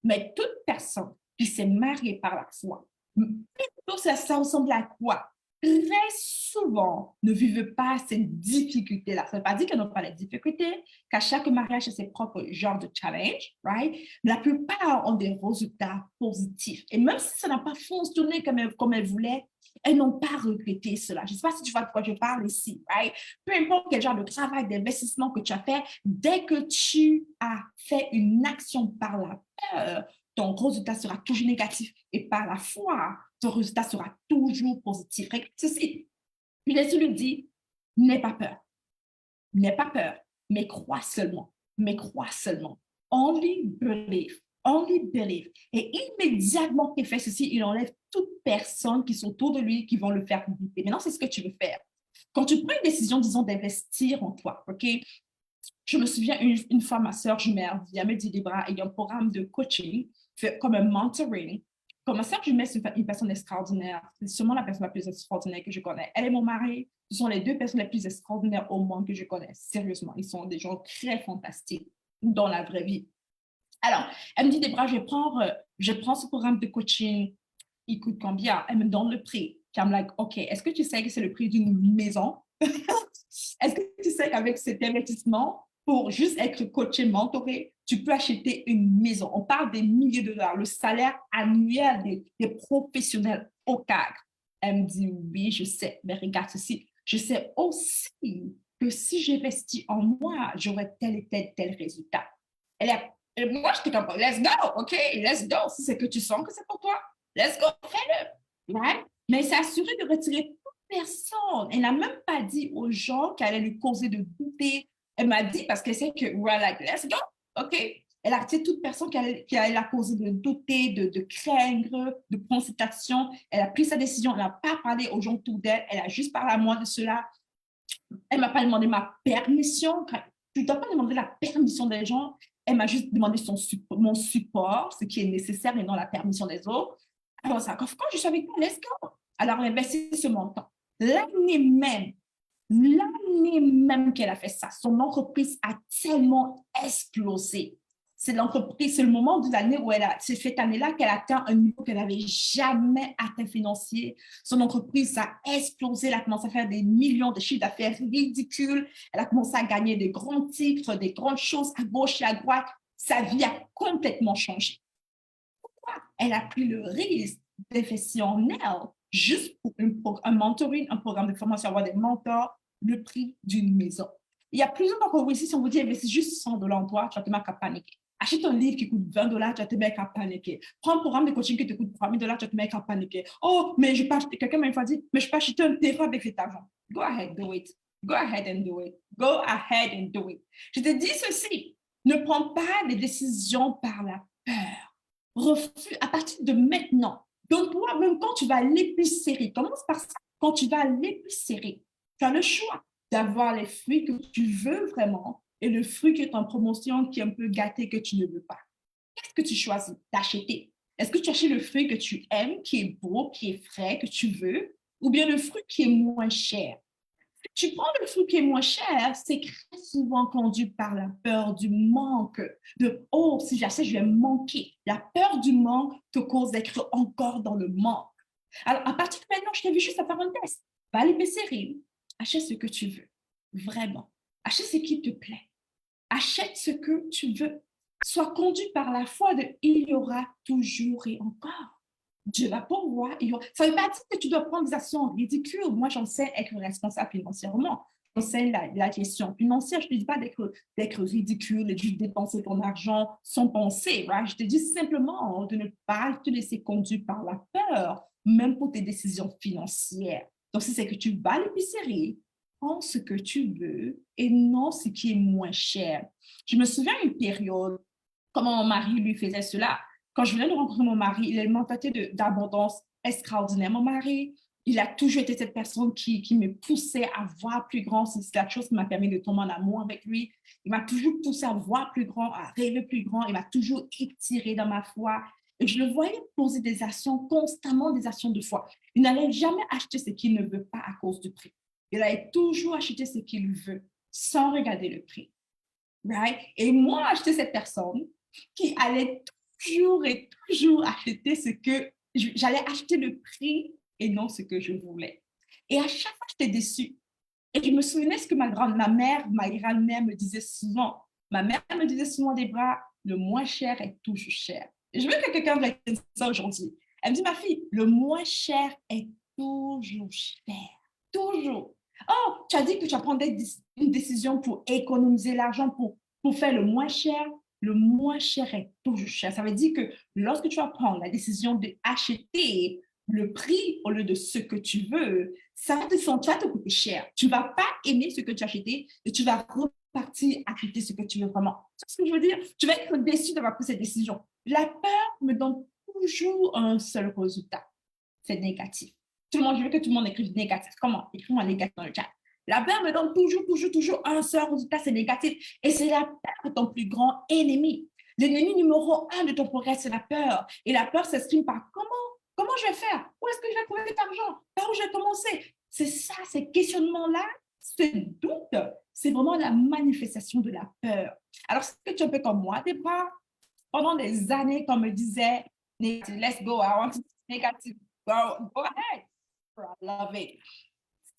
Mais toute personne qui s'est mariée par la foi, plutôt ça ressemble à quoi? très souvent ne vivent pas ces difficultés-là. Ça ne veut pas dire qu'elles n'ont pas les difficultés, qu'à chaque mariage a ses propres genres de challenge, right? Mais la plupart ont des résultats positifs. Et même si ça n'a pas fonctionné comme elles voulaient, elles n'ont pas regretté cela. Je ne sais pas si tu vois de quoi je parle ici, right? Peu importe quel genre de travail, d'investissement que tu as fait, dès que tu as fait une action par la peur, ton résultat sera toujours négatif. Et par la foi, ton résultat sera toujours positif. Ceci, Jésus lui dit, n'aie pas peur, n'aie pas peur, mais crois seulement, mais crois seulement. Only believe, only believe. Et immédiatement qu'il fait ceci, il enlève toute personne qui sont autour de lui qui vont le faire douter. Maintenant, c'est ce que tu veux faire. Quand tu prends une décision, disons, d'investir en toi, OK? Je me souviens, une fois, ma soeur jumelle vient me dire, Debra, il y a un programme de coaching, fait comme un mentoring. Comme ma soeur jumelle, c'est une personne extraordinaire. C'est sûrement la personne la plus extraordinaire que je connais. Elle et mon mari, ce sont les deux personnes les plus extraordinaires au monde que je connais. Sérieusement, ils sont des gens très fantastiques dans la vraie vie. Alors, elle me dit, Debra, je prends ce programme de coaching. Il coûte combien? Elle me donne le prix. Puis I'm like, OK, est-ce que tu sais que c'est le prix d'une maison? Est-ce que tu sais qu'avec cet investissement, pour juste être coaché, mentoré, tu peux acheter une maison? On parle des milliers de dollars, le salaire annuel des professionnels au CAC. Elle me dit, oui, je sais, mais regarde ceci. Je sais aussi que si j'investis en moi, j'aurai tel et tel résultat. Et moi, j'étais comme, let's go, OK, let's go. Si c'est que tu sens que c'est pour toi, let's go, fais-le. Right? Mais c'est assuré de retirer personne. Elle n'a même pas dit aux gens qu'elle allait lui causer de douter. Elle m'a dit parce qu'elle sait que we're like, let's go, OK? Elle a retiré toute personne qui allait la causer de douter, de craindre, de prendre cette action. Elle a pris sa décision. Elle n'a pas parlé aux gens autour d'elle. Elle a juste parlé à moi de cela. Elle ne m'a pas demandé ma permission. Tu ne dois pas demander la permission des gens. Elle m'a juste demandé mon support, ce qui est nécessaire et non la permission des autres. Alors, ça, quand je suis avec toi, let's go. Alors, on investit ce montant. L'année même qu'elle a fait ça, son entreprise a tellement explosé. C'est l'entreprise, c'est le moment de l'année où c'est cette année-là qu'elle atteint un niveau qu'elle n'avait jamais atteint financier. Son entreprise a explosé, elle a commencé à faire des millions de chiffres d'affaires ridicules. Elle a commencé à gagner des grands titres, des grandes choses à gauche et à droite. Sa vie a complètement changé. Pourquoi? Elle a pris le risque d'investir en elle juste pour un mentoring, un programme de formation, avoir des mentors, le prix d'une maison. Il y a plusieurs d'entre vous ici, si on vous dit investir juste $100 en toi, tu vas te mettre à paniquer. Achète un livre qui coûte $20, tu vas te mettre à paniquer. Prends un programme de coaching qui te coûte $3000, tu vas te mettre à paniquer. Oh, mais je peux acheter, quelqu'un m'a dit, mais je peux acheter un terrain avec cet argent. Go ahead, do it. Go ahead and do it. Go ahead and do it. Je te dis ceci, ne prends pas les décisions par la peur. Refuse à partir de maintenant. Donne-toi, même quand tu vas à l'épicerie, commence par ça. Quand tu vas à l'épicerie, tu as le choix d'avoir les fruits que tu veux vraiment et le fruit qui est en promotion, qui est un peu gâté, que tu ne veux pas. Qu'est-ce que tu choisis d'acheter? Est-ce que tu achètes le fruit que tu aimes, qui est beau, qui est frais, que tu veux, ou bien le fruit qui est moins cher? Tu prends le fruit qui est moins cher, c'est très souvent conduit par la peur du manque, de oh, si j'achète, je vais manquer. La peur du manque te cause d'être encore dans le manque. Alors, à partir de maintenant, je t'invite juste à faire un test. Va à l'épicerie, achète ce que tu veux, vraiment. Achète ce qui te plaît. Achète ce que tu veux. Sois conduit par la foi de il y aura toujours et encore. Dieu va pourvoir. Ça ne veut pas dire que tu dois prendre des actions ridicules. Moi, j'enseigne à être responsable financièrement. J'enseigne la gestion financière. Je ne te dis pas d'être ridicule et de dépenser ton argent sans penser. Right? Je te dis simplement de ne pas te laisser conduire par la peur, même pour tes décisions financières. Donc, si c'est que tu vas à l'épicerie, prends ce que tu veux et non ce qui est moins cher. Je me souviens une période, comment mon mari lui faisait cela. Quand je venais de rencontrer mon mari, il a une mentalité d'abondance extraordinaire. Mon mari, il a toujours été cette personne qui me poussait à voir plus grand. C'est la chose qui m'a permis de tomber en amour avec lui. Il m'a toujours poussé à voir plus grand, à rêver plus grand. Il m'a toujours étiré dans ma foi. Et je le voyais poser des actions, constamment des actions de foi. Il n'allait jamais acheter ce qu'il ne veut pas à cause du prix. Il allait toujours acheter ce qu'il veut sans regarder le prix. Right? Et moi, j'étais cette personne qui allait toujours et toujours acheter ce que j'allais acheter le prix et non ce que je voulais. Et à chaque fois, j'étais déçue. Et je me souvenais ce que ma mère, ma grand-mère me disait souvent. Ma mère me disait souvent, des bras, le moins cher est toujours cher. Et je veux que quelqu'un me dise ça aujourd'hui. Elle me dit, ma fille, le moins cher est toujours cher. Toujours. Oh, tu as dit que tu vas prendre une décision pour économiser l'argent, pour faire le moins cher. Le moins cher est toujours cher. Ça veut dire que lorsque tu vas prendre la décision d'acheter le prix au lieu de ce que tu veux, ça va te coûter cher. Tu ne vas pas aimer ce que tu as acheté et tu vas repartir acheter ce que tu veux vraiment. C'est ce que je veux dire. Tu vas être déçu d'avoir pris cette décision. La peur me donne toujours un seul résultat. C'est négatif. Tout le monde, je veux que tout le monde écrive négatif. Comment? Écris-moi négatif dans le chat. La peur me donne toujours un seul résultat, c'est négatif. Et c'est la peur ton plus grand ennemi. L'ennemi numéro un de ton progrès, c'est la peur. Et la peur s'exprime par comment je vais faire? Où est-ce que je vais trouver cet argent? Par où je vais commencer? C'est ça, ces questionnements-là, ce doute, c'est vraiment la manifestation de la peur. Alors, est-ce que tu es un peu comme moi, Débra? Pendant des années, qu'on me disait, let's go, I want to be negative. Go ahead. I love it.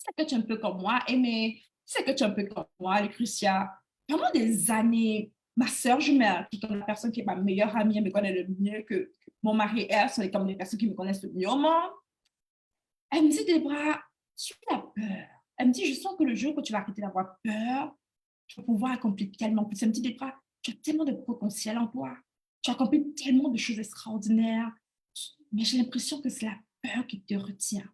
C'est que tu es un peu comme moi, Aimé. C'est que tu es un peu comme moi, Lucretia. Pendant des années, ma soeur jumelle, qui est comme la personne qui est ma meilleure amie, elle me connaît le mieux que mon mari et elle, sont comme les personnes qui me connaissent le mieux au monde. Elle me dit, Débra, tu as peur. Elle me dit, je sens que le jour que tu vas arrêter d'avoir peur, tu vas pouvoir accomplir tellement plus. Elle me dit, Débra, tu as tellement de potentiel en toi. Tu as accompli tellement de choses extraordinaires. Mais j'ai l'impression que c'est la peur qui te retient.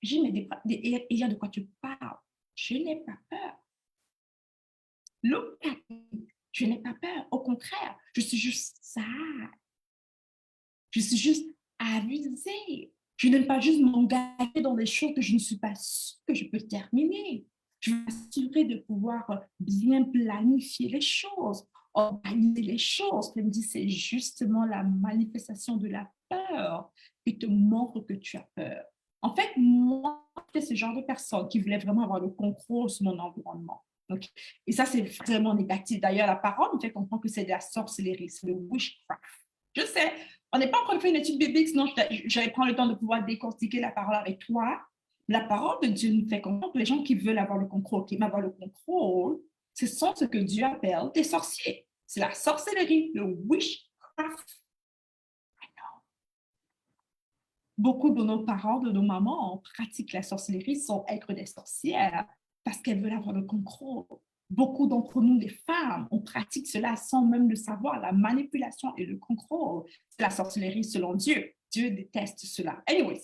J'ai dit, mais il y a de quoi tu parles. Je n'ai pas peur. Look at me. Je n'ai pas peur. Au contraire, je suis juste ça. Je suis juste avisée. Je n'aime pas juste m'engager dans des choses que je ne suis pas sûre que je peux terminer. Je veux m'assurer de pouvoir bien planifier les choses, organiser les choses. Elle me dit, c'est justement la manifestation de la peur qui te montre que tu as peur. En fait, moi, j'étais ce genre de personne qui voulait vraiment avoir le contrôle sur mon environnement. Okay. Et ça, c'est vraiment négatif. D'ailleurs, la parole me fait comprendre que c'est de la sorcellerie, c'est le witchcraft. Je sais, on n'est pas en train de faire une étude biblique, sinon j'allais prendre le temps de pouvoir décortiquer la parole avec toi. La parole de Dieu nous fait comprendre que les gens qui veulent avoir le contrôle, qui aiment avoir le contrôle, ce sont ce que Dieu appelle des sorciers. C'est la sorcellerie, le witchcraft. Beaucoup de nos parents, de nos mamans pratiquent la sorcellerie sans être des sorcières parce qu'elles veulent avoir le contrôle. Beaucoup d'entre nous, les femmes, on pratique cela sans même le savoir, la manipulation et le contrôle. C'est la sorcellerie selon Dieu. Dieu déteste cela. Anyways,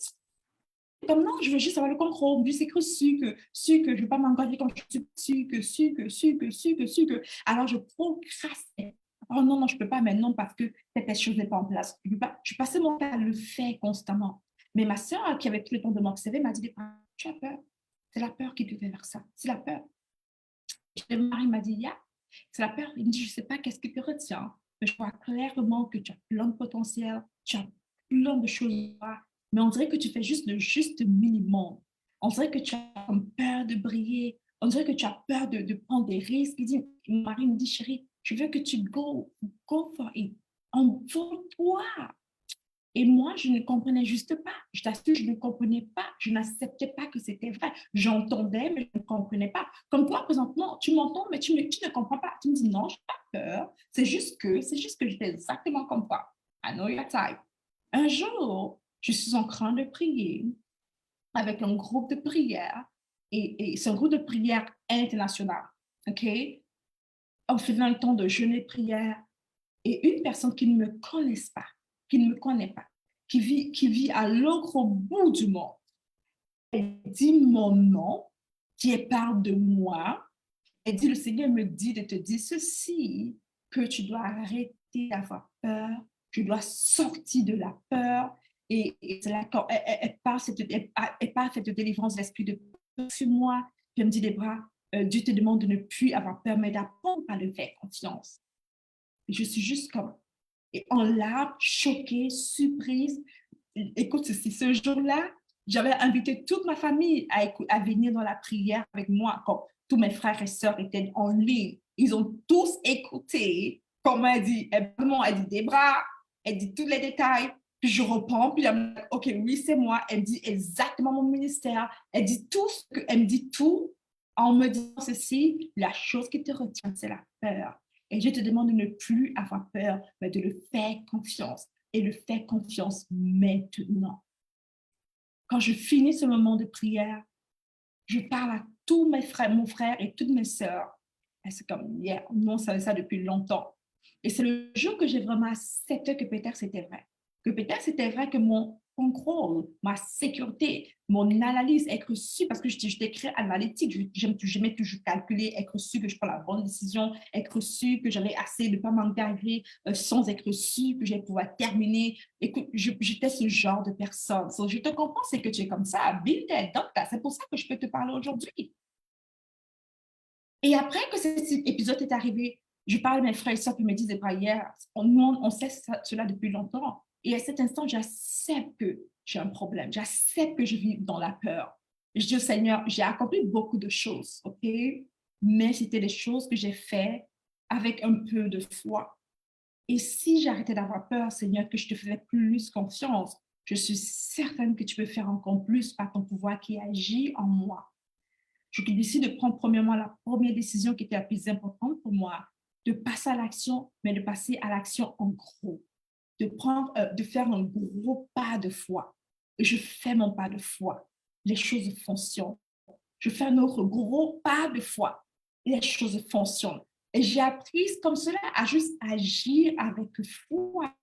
comme non, je veux juste avoir le contrôle. Dieu c'est que je ne vais pas m'engager quand je suis que. Alors je procrastine. Oh non, non, je ne peux pas maintenant parce que cette chose n'est pas en place. Je passais mon temps à le faire constamment. Mais ma soeur, qui avait pris le temps de m'observer, m'a dit, tu as peur. C'est la peur qui te fait faire ça. C'est la peur. Et mon mari m'a dit, yeah, c'est la peur. Il me dit, je ne sais pas qu'est-ce qui te retient, mais je vois clairement que tu as plein de potentiel, tu as plein de choses à voir, mais on dirait que tu fais juste le juste minimum. On dirait que tu as peur de briller. On dirait que tu as peur de prendre des risques. Mon mari me dit, chérie, je veux que tu go for it. Envole-toi. Et moi, je ne comprenais juste pas. Je t'assure, je ne comprenais pas. Je n'acceptais pas que c'était vrai. J'entendais, mais je ne comprenais pas. Comme toi, présentement, tu m'entends, mais tu ne comprends pas. Tu me dis, non, je n'ai pas peur. C'est juste que j'étais exactement comme toi. I know your type. Un jour, je suis en train de prier avec un groupe de prière. Et c'est un groupe de prière international. OK? On faisait un temps de jeûne et prière. Et une personne qui ne me connaisse pas, qui ne me connaît pas, qui vit à l'autre bout du monde, elle dit mon nom, qui parle de moi, elle dit, le Seigneur me dit de te dire ceci, que tu dois arrêter d'avoir peur, tu dois sortir de la peur, et c'est là quand elle parle cette délivrance de l'esprit de peur sur moi, puis elle me dit, Débra, Dieu te demande de ne plus avoir peur, mais d'apprendre à le faire confiance. Je suis juste comme en larmes, choquée, surprise. Écoute, ce jour-là, j'avais invité toute ma famille à venir dans la prière avec moi. Comme tous mes frères et sœurs étaient en ligne. Ils ont tous écouté. Comme elle dit, elle dit Débra, elle dit tous les détails. Puis je reprends, puis elle me dit, OK, oui, c'est moi. Elle me dit exactement mon ministère. Elle dit tout elle me dit tout en me disant ceci, la chose qui te retient, c'est la peur. Et je te demande de ne plus avoir peur, mais de le faire confiance. Et le faire confiance maintenant. Quand je finis ce moment de prière, je parle à tous mes frères, mon frère et toutes mes sœurs. Et c'est comme, yeah, nous, on savait ça depuis longtemps. Et c'est le jour que j'ai vraiment accepté que peut-être c'était vrai. Que peut-être c'était vrai que mon contrôle, ma sécurité, mon analyse, être sûr, parce que j'étais très analytique, j'aimais toujours calculer, être sûr que je prends la bonne décision, être sûr que j'avais assez de ne pas m'engager sans être sûr que j'allais pouvoir terminer. Écoute, j'étais ce genre de personne. So, je te comprends, c'est que tu es comme ça, build it, c'est pour ça que je peux te parler aujourd'hui. Et après que cet épisode est arrivé, je parle à mes frères et sœurs qui me disent des prières. On sait cela depuis longtemps. Et à cet instant, j'accepte que j'ai un problème. J'accepte que je vis dans la peur. Et je dis au Seigneur, j'ai accompli beaucoup de choses, OK? Mais c'était des choses que j'ai faites avec un peu de foi. Et si j'arrêtais d'avoir peur, Seigneur, que je te faisais plus confiance, je suis certaine que tu peux faire encore plus par ton pouvoir qui agit en moi. Je décide de prendre premièrement la première décision qui était la plus importante pour moi, de passer à l'action, mais de passer à l'action en gros, de faire un gros pas de foi. Et je fais mon pas de foi. Les choses fonctionnent. Je fais un autre gros pas de foi. Les choses fonctionnent. Et j'ai appris comme cela à juste agir avec foi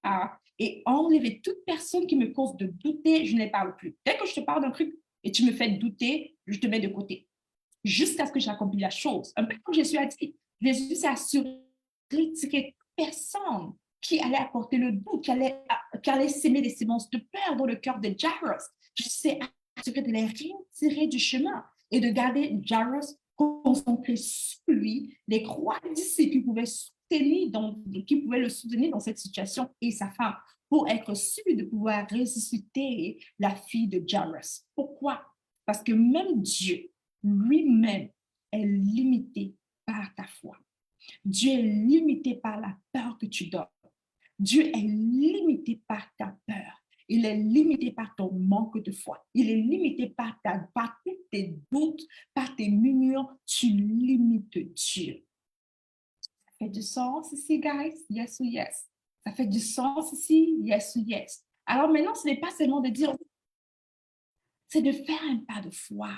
et enlever toute personne qui me cause de douter, je ne les parle plus. Dès que je te parle d'un truc et tu me fais douter, je te mets de côté jusqu'à ce que j'accomplisse la chose. Un peu comme Jésus a dit, Jésus s'est assuré de personne qui allait apporter le doute, qui allait s'aimer des semences de peur dans le cœur de Jairus. Je sais assuré de les retirer du chemin et de garder Jairus concentré sur lui, les croix disciples qui pouvaient le soutenir dans cette situation et sa femme pour être sûr de pouvoir ressusciter la fille de Jairus. Pourquoi? Parce que même Dieu, lui-même est limité par ta foi. Dieu est limité par la peur que tu donnes. Dieu est limité par ta peur. Il est limité par ton manque de foi. Il est limité par tous tes doutes, par tes murmures. Tu limites Dieu. Ça fait du sens ici, guys? Yes ou yes? Ça fait du sens ici? Yes ou yes? Alors maintenant, ce n'est pas seulement de dire, c'est de faire un pas de foi.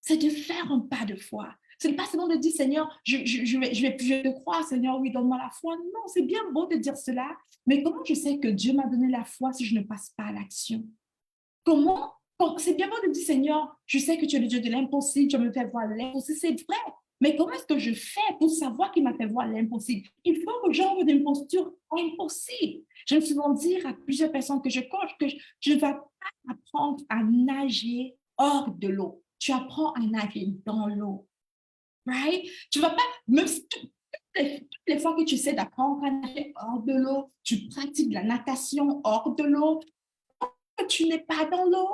C'est de faire un pas de foi. Ce n'est pas seulement de dire, Seigneur, je te crois, Seigneur, oui, donne-moi la foi. Non, c'est bien beau de dire cela, mais comment je sais que Dieu m'a donné la foi si je ne passe pas à l'action? Comment? C'est bien beau de dire, Seigneur, je sais que tu es le Dieu de l'impossible, tu me fais voir l'impossible, c'est vrai. Mais comment est-ce que je fais pour savoir qu'il m'a fait voir l'impossible? Il faut que j'entre d'une posture impossible. J'aime souvent dire à plusieurs personnes que je coach que je ne vais pas apprendre à nager hors de l'eau. Tu apprends à nager dans l'eau. Right? Tu vas pas, même si toutes les fois que tu sais d'apprendre à nager hors de l'eau, tu pratiques la natation hors de l'eau, tu n'es pas dans l'eau.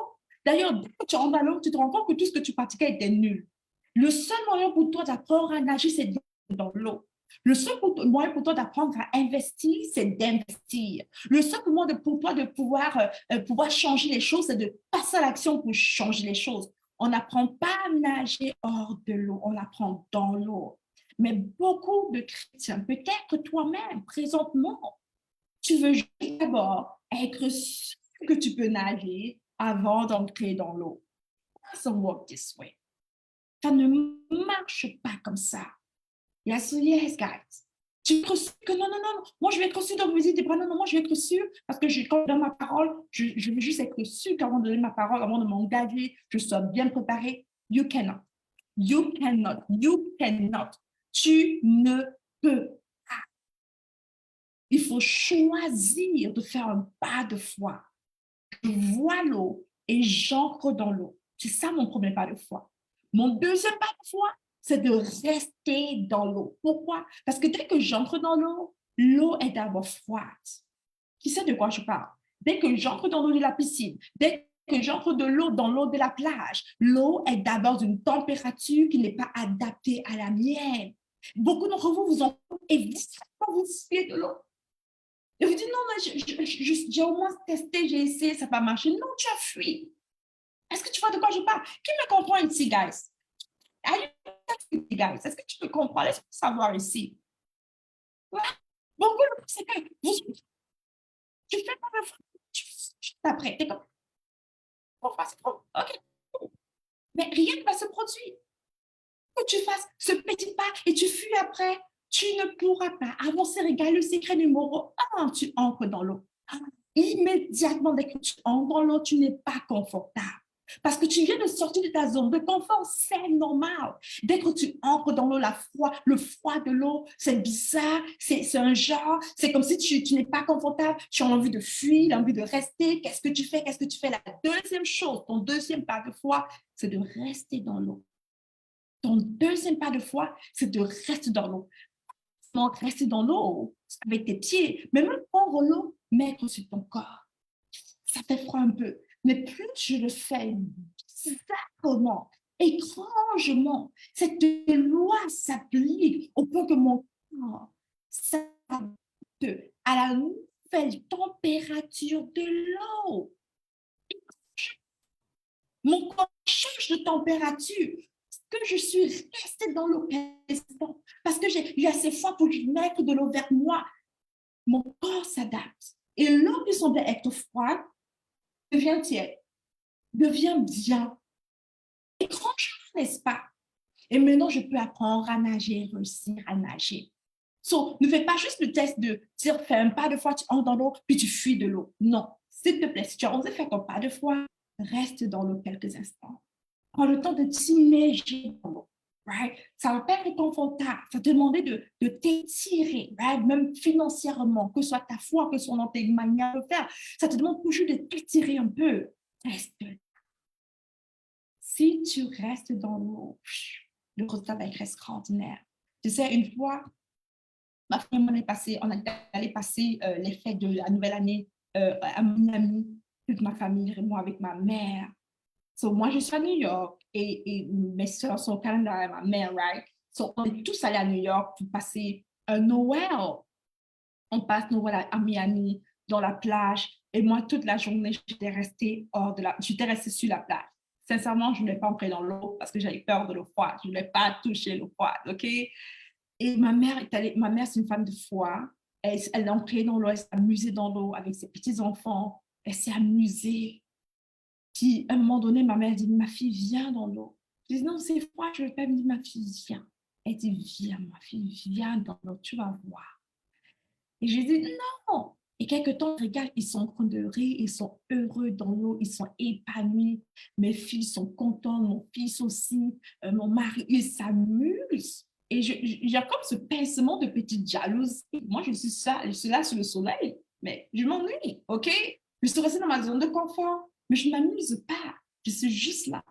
D'ailleurs, dès que tu rentres dans l'eau, tu te rends compte que tout ce que tu pratiquais était nul. Le seul moyen pour toi d'apprendre à nager, c'est dans l'eau. Le seul moyen pour toi d'apprendre à investir, c'est d'investir. Le seul moyen pour toi de pouvoir changer les choses, c'est de passer à l'action pour changer les choses. On n'apprend pas à nager hors de l'eau, on apprend dans l'eau. Mais beaucoup de chrétiens, peut-être toi-même, présentement, tu veux juste d'abord être sûr que tu peux nager avant d'entrer dans l'eau. It doesn't work this way. Ça ne marche pas comme ça. Yes, yes, guys. Tu es sûr que non, non, non, moi je vais être sûr dans mes idées. Non, non, moi je vais être sûr parce que quand dans ma parole, je veux juste être sûr qu'avant de donner ma parole, avant de m'engager, je sois bien préparé. You cannot. You cannot. You cannot. Tu ne peux pas. Il faut choisir de faire un pas de foi. Je vois l'eau et j'entre dans l'eau. C'est ça mon premier pas de foi. Mon deuxième pas de foi, c'est de rester dans l'eau. Pourquoi? Parce que dès que j'entre dans l'eau, l'eau est d'abord froide. Qui sait de quoi je parle? Dès que j'entre dans l'eau de la piscine, dès que j'entre dans l'eau de la plage, l'eau est d'abord d'une température qui n'est pas adaptée à la mienne. Beaucoup d'entre vous, vous en évitez quand vous fuyez de l'eau. Et vous dites, non, mais j'ai au moins testé, j'ai essayé, ça n'a pas marché. Non, tu as fui. Est-ce que tu vois de quoi je parle? Qui me comprend ici, guys? Are you guys? Est-ce que tu peux comprendre? Laisse-moi savoir ici. Ouais. Bon, c'est que tu fais pas le tu t'apprêtes. T'es comme, c'est trop. OK. Mais rien ne va se produire. Que tu fasses ce petit pas et tu fuis après, tu ne pourras pas avancer. Regarde le secret numéro un, tu entres dans l'eau. Immédiatement, dès que tu entres dans l'eau, tu n'es pas confortable. Parce que tu viens de sortir de ta zone de confort, c'est normal. Dès que tu entres dans l'eau, le froid de l'eau, c'est bizarre, c'est un genre, c'est comme si tu n'es pas confortable, tu as envie de fuir, tu as envie de rester. Qu'est-ce que tu fais? Qu'est-ce que tu fais? La deuxième chose, ton deuxième pas de foi, c'est de rester dans l'eau. Ton deuxième pas de foi, c'est de rester dans l'eau. Donc, rester dans l'eau avec tes pieds, mais même prendre l'eau, mettre sur ton corps. Ça fait froid un peu. Mais plus je le fais bizarrement, étrangement, cette loi s'applique au point que mon corps s'adapte à la nouvelle température de l'eau. Mon corps change de température. Que je suis restée dans l'eau parce que j'ai eu assez froid pour mettre de l'eau vers moi. Mon corps s'adapte. Et l'eau qui semblait être froide devient tiède, devient bien. Étrange, n'est-ce pas? Et maintenant, je peux apprendre à nager, réussir à nager. So, ne fais pas juste le test de dire, fais un pas de foi, tu entres dans l'eau, puis tu fuis de l'eau. Non, s'il te plaît, si tu as osé faire ton pas de foi, reste dans l'eau quelques instants. Prends le temps de t'immerger dans l'eau. Right? Ça va pas être confortable. Ça va te demander de t'étirer, right? Même financièrement, que ce soit ta foi, que ce soit dans tes manières de faire. Ça te demande toujours de t'étirer un peu. Reste. Si tu restes dans l'eau, le résultat va être extraordinaire. Tu sais, une fois, ma famille, on est allé passer les fêtes de la nouvelle année à Miami, toute ma famille, et moi avec ma mère. So, moi, je suis à New York et mes soeurs sont au Canada et ma mère, right? So, on est tous allés à New York pour passer un Noël. On passe Noël à Miami, dans la plage. Et moi, toute la journée, j'étais restée sur la plage. Sincèrement, je ne voulais pas entrer dans l'eau parce que j'avais peur de l'eau froide. Je ne voulais pas toucher l'eau froide, OK? Et ma mère, c'est une femme de foi. Elle est entrée dans l'eau, elle s'est amusée dans l'eau avec ses petits-enfants. Elle s'est amusée. Puis, à un moment donné, ma mère dit, ma fille, viens dans l'eau. Je dis, non, c'est froid, je ne vais pas me dire, ma fille, viens. Elle dit, viens, ma fille, viens dans l'eau, tu vas voir. Et je dis, non. Et quelque temps, regarde, ils sont en train de rire, ils sont heureux dans l'eau, ils sont épanouis. Mes filles sont contentes, mon fils aussi, mon mari, ils s'amusent. Et j'ai comme ce pincement de petite jalousie. Moi, je suis là sur le soleil, mais je m'ennuie, OK? Je suis restée dans ma zone de confort, mais je ne m'amuse pas. Je suis juste là,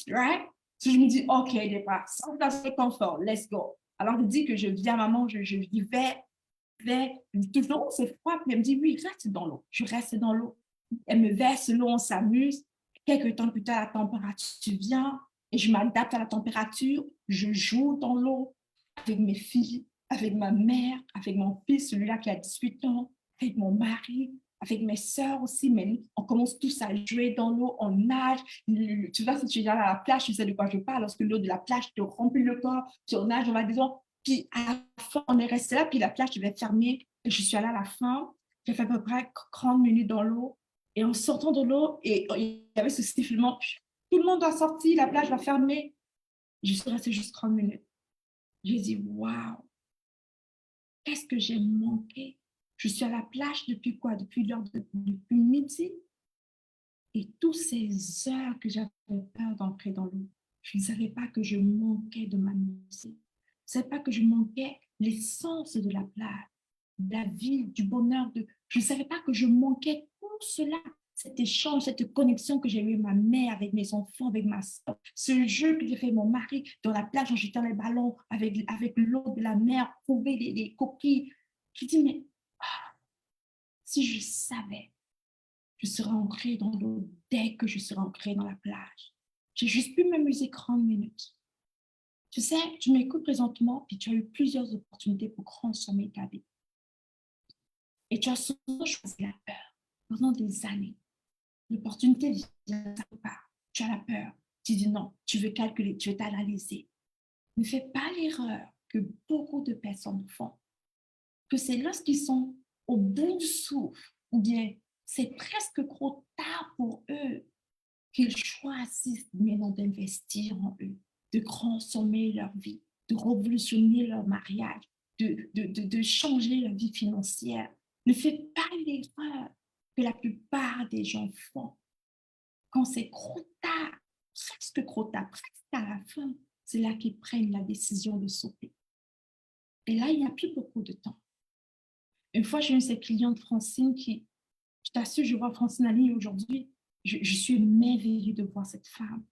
right? Si je me dis, OK, départ, sans dans le confort, let's go. Alors, je dis que je viens, maman, je vais, toujours, c'est froid, puis elle me dit, oui, reste dans l'eau. Je reste dans l'eau. Elle me verse l'eau, on s'amuse. Quelques temps plus tard, la température vient et je m'adapte à la température. Je joue dans l'eau avec mes filles, avec ma mère, avec mon fils, celui-là qui a 18 ans, avec mon mari, avec mes sœurs aussi. Mais on commence tous à jouer dans l'eau, on nage. Tu vois, si tu es à la plage, tu sais de quoi je parle. Lorsque l'eau de la plage te remplit le corps, tu nages, on va dire, puis à la fin, on est resté là, puis la plage devait fermer. Et je suis allée à la fin. J'ai fait à peu près 30 minutes dans l'eau. Et en sortant de l'eau, et il y avait ce sifflement. Tout le monde doit sortir, la plage va fermer. Je suis restée juste 30 minutes. J'ai dit, waouh, qu'est-ce que j'ai manqué? Je suis à la plage depuis quoi? Depuis midi. Et toutes ces heures que j'avais peur d'entrer dans l'eau, je ne savais pas que je manquais de m'amuser. Je ne savais pas que je manquais l'essence de la plage, de la vie, du bonheur. Je ne savais pas que je manquais tout cela, cet échange, cette connexion que j'ai eu avec ma mère, avec mes enfants, avec ma soeur. Ce jeu que j'ai fait avec mon mari dans la plage en jetant les ballons avec l'eau de la mer, trouver les coquilles. Je dis, mais si je savais je serai ancrée dans l'eau dès que je serai ancrée dans la plage. J'ai juste pu m'amuser 30 minutes. Tu sais, tu m'écoutes présentement, puis tu as eu plusieurs opportunités pour transformer ta vie. Et tu as souvent choisi la peur pendant des années. L'opportunité vient, ça part. Tu as la peur. Tu dis non, tu veux calculer, tu veux t'analyser. Ne fais pas l'erreur que beaucoup de personnes font, que c'est lorsqu'ils sont au bout du souffle, ou bien c'est presque trop tard pour eux, qu'ils choisissent maintenant d'investir en eux, de consommer leur vie, de révolutionner leur mariage, de changer leur vie financière. Ne fais pas l'erreur que la plupart des gens font. Quand c'est trop tard, presque à la fin, c'est là qu'ils prennent la décision de sauter. Et là, il n'y a plus beaucoup de temps. Une fois, j'ai eu cette cliente Francine qui, je t'assure, je vois Francine en ligne aujourd'hui, je suis émerveillée de voir cette femme.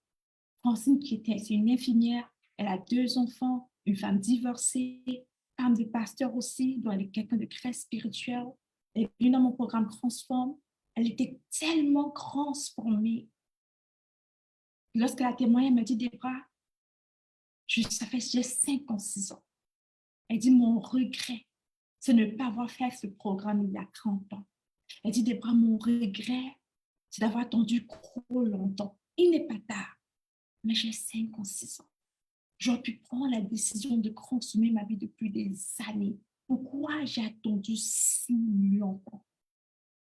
Francine, c'est une infirmière, elle a 2 enfants, une femme divorcée, femme de pasteur aussi, dont elle est quelqu'un de très spirituel. Elle est venue dans mon programme Transforme. Elle était tellement transformée. Lorsqu'elle a témoigné, elle m'a dit, Débra, ça fait j'ai 56 ans. Elle dit, mon regret, c'est de ne pas avoir fait ce programme il y a 30 ans. Elle dit, Débra, mon regret, c'est d'avoir attendu trop longtemps. Il n'est pas tard, mais j'ai 56 ans. J'aurais pu prendre la décision de consommer ma vie depuis des années. Pourquoi j'ai attendu si longtemps?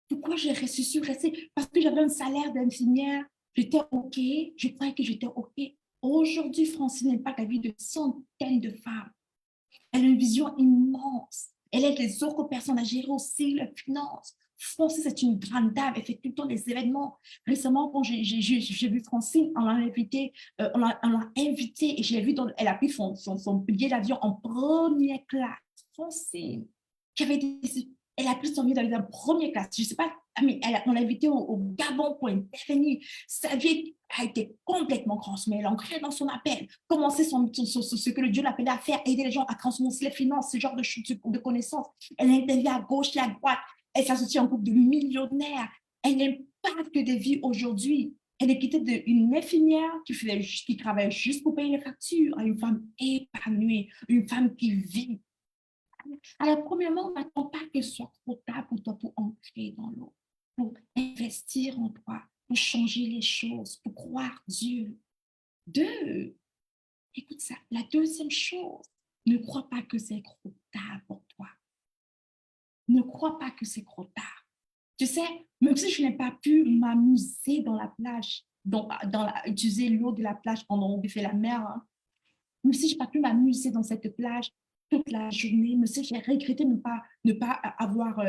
Pourquoi j'ai su rester? Parce que j'avais un salaire d'infirmière. J'étais OK. Je croyais que j'étais OK. Aujourd'hui, Francine impacte la vie de centaines de femmes. Elle a une vision immense. Elle aide les autres personnes à gérer aussi leurs finances. Francine, c'est une grande dame. Elle fait tout le temps des événements. Récemment, quand j'ai vu Francine, on l'a invitée, et je l'ai vue, elle a pris son billet d'avion en première classe. Francine, qui avait elle a pris son billet d'avion en première classe. Je ne sais pas, mais on l'a invitée au Gabon pour intervenir. Sa vie a été complètement transmise. Elle a ancré dans son appel, commencer ce que le Dieu l'appelait à faire, aider les gens à transformer les finances, ce genre de connaissances. Elle intervient à gauche et à droite. Elle s'associe en groupe de millionnaires. Elle impacte des vies aujourd'hui. Elle est quittée d'une infirmière qui travaille juste pour payer les factures à une femme épanouie, une femme qui vit. Alors, premièrement, on n'attend pas que ce soit trop tard pour toi pour entrer dans l'eau, pour investir en toi, pour changer les choses, pour croire Dieu. Deux, écoute ça, la deuxième chose, ne crois pas que c'est trop tard pour toi. Ne crois pas que c'est trop tard. Tu sais, même si je n'ai pas pu m'amuser dans la plage, utiliser l'eau de la plage pendant qu'on fait la mer, hein, même si je n'ai pas pu m'amuser dans cette plage toute la journée, même si j'ai regretté ne pas avoir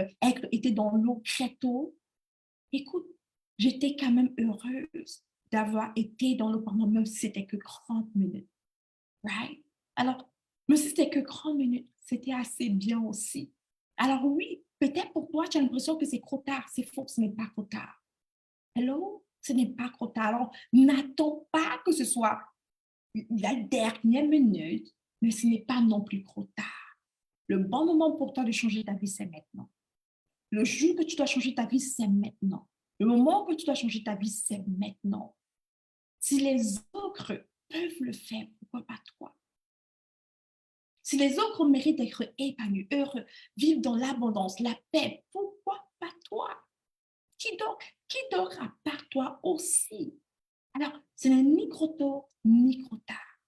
été dans l'eau très tôt, écoute, j'étais quand même heureuse d'avoir été dans l'eau pendant même si c'était que 30 minutes. Right? Alors, même si c'était que 30 minutes, c'était assez bien aussi. Alors oui, peut-être pour toi, tu as l'impression que c'est trop tard. C'est faux, ce n'est pas trop tard. Hello? Ce n'est pas trop tard. Alors, n'attends pas que ce soit la dernière minute, mais ce n'est pas non plus trop tard. Le bon moment pour toi de changer ta vie, c'est maintenant. Le jour que tu dois changer ta vie, c'est maintenant. Le moment que tu dois changer ta vie, c'est maintenant. Si les autres peuvent le faire, pourquoi pas toi? Si les autres méritent d'être épanouis, heureux, vivre dans l'abondance, la paix, pourquoi pas toi? Qui d'autre à part toi aussi? Alors, ce n'est ni trop tôt, ni trop tard.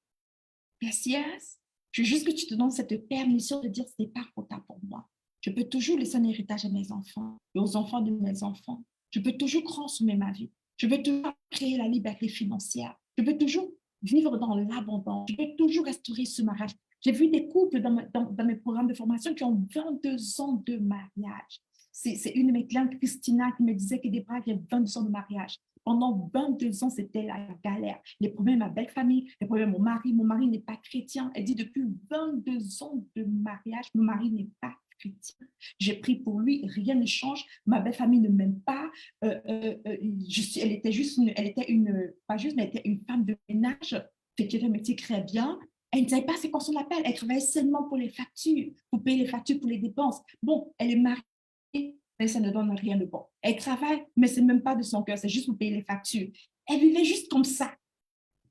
Gracias. Je veux juste que tu te donnes cette permission de dire ce n'est pas trop tard pour moi. Je peux toujours laisser un héritage à mes enfants et aux enfants de mes enfants. Je peux toujours consommer ma vie. Je peux toujours créer la liberté financière. Je peux toujours vivre dans l'abondance. Je peux toujours restaurer ce mariage. J'ai vu des couples dans mes programmes de formation qui ont 22 ans de mariage. C'est une de mes clientes, Christina, qui me disait que des bras, il y a 22 ans de mariage. Pendant 22 ans, c'était la galère. Les problèmes de ma belle famille, les problèmes de mon mari. Mon mari n'est pas chrétien. Elle dit depuis 22 ans de mariage, mon mari n'est pas chrétien. J'ai pris pour lui, rien ne change. Ma belle famille ne m'aime pas. Elle était juste pas juste, mais elle était une femme de ménage. Fait qu'elle fait un métier très bien. Elle ne savait pas c'est quoi son appel. Elle travaillait seulement pour les factures, pour payer les factures pour les dépenses. Bon, elle est mariée, mais ça ne donne rien de bon. Elle travaille, mais ce n'est même pas de son cœur, c'est juste pour payer les factures. Elle vivait juste comme ça.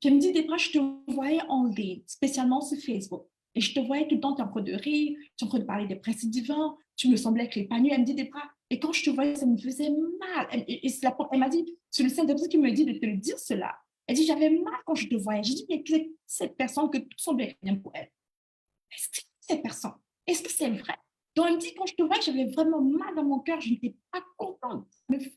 Je me dis, des fois, je te voyais en ligne, spécialement sur Facebook. Et je te voyais tout le temps, tu es en train de rire, tu es en train de parler des principes divins, tu me semblais être épanouie. Elle me dit, Débra, et quand je te voyais, ça me faisait mal. Elle m'a dit, c'est le Saint-Esprit qui me dit de te le dire cela. Elle dit, j'avais mal quand je te voyais. J'ai dit, mais c'est cette personne que tout semblait rien pour elle. Est-ce que c'est cette personne? Est-ce que c'est vrai? Donc, elle me dit, quand je te voyais, j'avais vraiment mal dans mon cœur, je n'étais pas contente.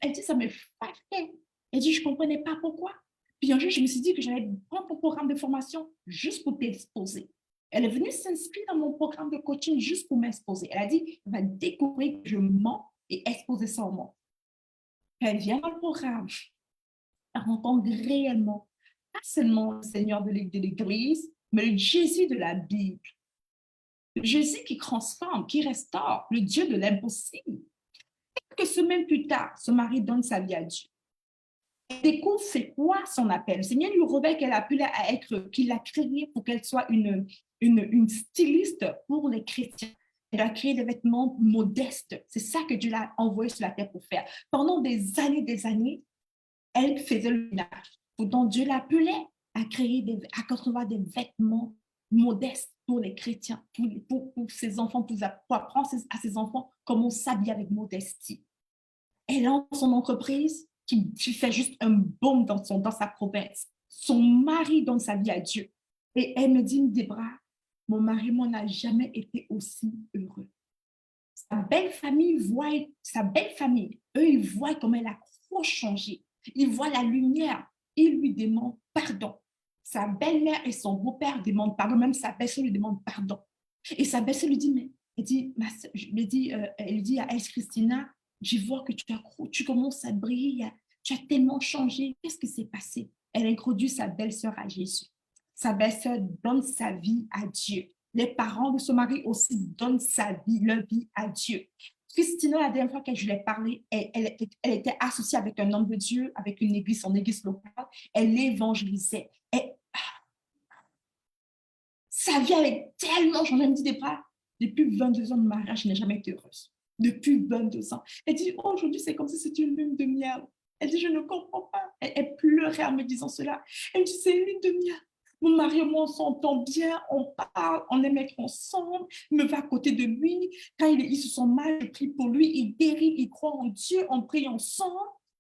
Elle dit, ça me fâchait. Elle dit, je ne comprenais pas pourquoi. Puis un jour, je me suis dit que j'allais prendre mon programme de formation juste pour t'exposer. Elle est venue s'inscrire dans mon programme de coaching juste pour m'exposer. Elle a dit, elle va découvrir que je mens et exposer ça au monde. Elle vient dans le programme, elle rencontre réellement, pas seulement le Seigneur de l'Église, mais le Jésus de la Bible. Le Jésus qui transforme, qui restaure, le Dieu de l'impossible. Quelques semaines plus tard, son mari donne sa vie à Dieu. Elle découvre c'est quoi son appel. Le Seigneur lui révèle qu'elle a pu être, qu'il l'a créée pour qu'elle soit une styliste pour les chrétiens. Elle a créé des vêtements modestes. C'est ça que Dieu l'a envoyé sur la terre pour faire. Pendant des années, elle faisait le ménage. Pourtant, Dieu l'appelait à créer, à concevoir des vêtements modestes pour les chrétiens, pour ses enfants, pour apprendre à ses enfants comment s'habiller avec modestie. Elle lance son entreprise qui fait juste un boom dans sa province. Son mari donne sa vie à Dieu. Et elle me dit, Débra, mon mari, moi, n'a jamais été aussi heureux. Sa belle famille, eux, ils voient comment elle a trop changé. Ils voient la lumière. Ils lui demandent pardon. Sa belle-mère et son beau-père demandent pardon. Même sa belle-sœur lui demande pardon. Et sa belle-sœur lui dit, mais elle dit à Elle Christina, je vois que tu commences à briller, tu as tellement changé. Qu'est-ce qui s'est passé? Elle introduit sa belle-sœur à Jésus. Sa belle-sœur donne sa vie à Dieu. Les parents de son mari aussi donnent leur vie à Dieu. Christina, la dernière fois que je lui ai parlé, elle était associée avec un homme de Dieu, avec son église locale. Elle l'évangélisait. Sa vie avait tellement changé. Elle me dit, depuis 22 ans de mariage, je n'ai jamais été heureuse. Depuis 22 ans. Elle dit, oh, aujourd'hui, c'est comme si c'était une lune de miel. Elle dit, je ne comprends pas. Elle pleurait en me disant cela. Elle me dit, c'est une lune de miel. Mon mari et moi, on s'entend bien, on parle, on aime être ensemble. Il me va à côté de lui. Quand il se sent mal, je prie pour lui. Il guérit, il croit en Dieu, on prie ensemble.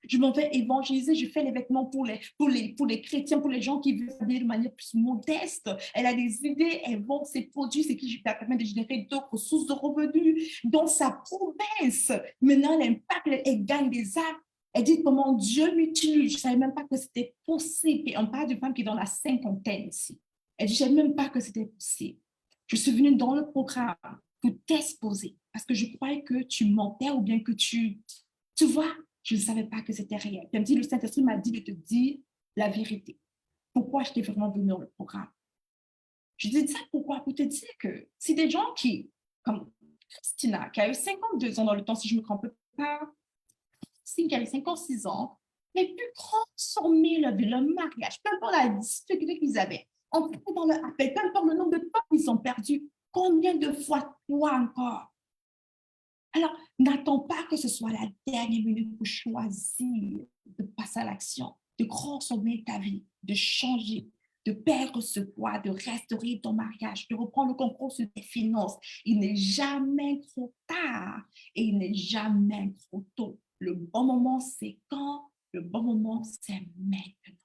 Je m'en vais évangéliser, je fais les vêtements pour les chrétiens, pour les gens qui veulent s'habiller de manière plus modeste. Elle a des idées, elle vend ses produits, ce qui lui permet de générer d'autres sources de revenus dans sa province. Maintenant, elle gagne des âmes. Elle dit comment Dieu l'utilise. Je ne savais même pas que c'était possible. Et on parle d'une femme qui est dans la cinquantaine ici. Elle dit, je ne savais même pas que c'était possible. Je suis venue dans le programme pour t'exposer parce que je croyais que tu mentais ou bien que tu vois, je ne savais pas que c'était réel. Elle me dit, le Saint-Esprit m'a dit de te dire la vérité. Pourquoi je t'ai vraiment venue dans le programme? Je dis ça pourquoi? Pour te dire que si des gens comme Christina, qui a eu 52 ans dans le temps, si je ne me trompe pas, qui avait 56 ans, mais pu transformer leur mariage, peu importe la difficulté qu'ils avaient, en tout dans leur appel, peu importe le nombre de temps qu'ils ont perdu, combien de fois toi encore? Alors, n'attends pas que ce soit la dernière minute pour choisir de passer à l'action, de transformer ta vie, de changer, de perdre ce poids, de restaurer ton mariage, de reprendre le contrôle sur tes finances. Il n'est jamais trop tard et il n'est jamais trop tôt. Le bon moment, c'est quand? Le bon moment, c'est maintenant.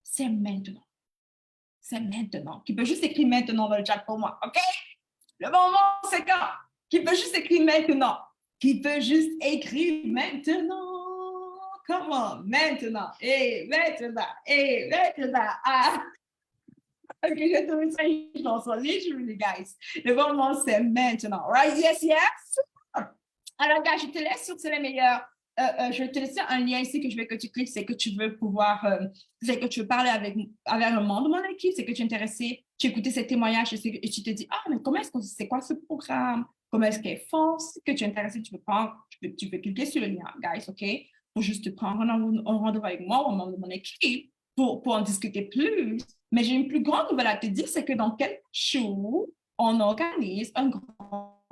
C'est maintenant. C'est maintenant. Qui peut juste écrire maintenant dans le chat pour moi, OK? Le bon moment, c'est quand? Qui peut juste écrire maintenant? Qui peut juste écrire maintenant? Comment? Maintenant. Et maintenant. Et maintenant. Ah! OK, j'ai trouvé ça une chanson. Literally, guys. Le bon moment, c'est maintenant. Right? Yes, yes? Alors, gars, je te laisse sur C'est les meilleurs. Je vais te laisser un lien ici que tu cliques, c'est que tu veux pouvoir, c'est que tu veux parler avec un membre de mon équipe, c'est que tu es intéressé, tu écoutes ces témoignages et tu te dis, ah, mais c'est quoi ce programme? Comment est-ce qu'elle fonce? Que tu es intéressé, tu peux cliquer sur le lien, guys, OK? Pour juste te prendre un rendez-vous avec moi ou un membre de mon équipe pour en discuter plus. Mais j'ai une plus grande nouvelle à te dire, c'est que dans quelques jours, on organise un grand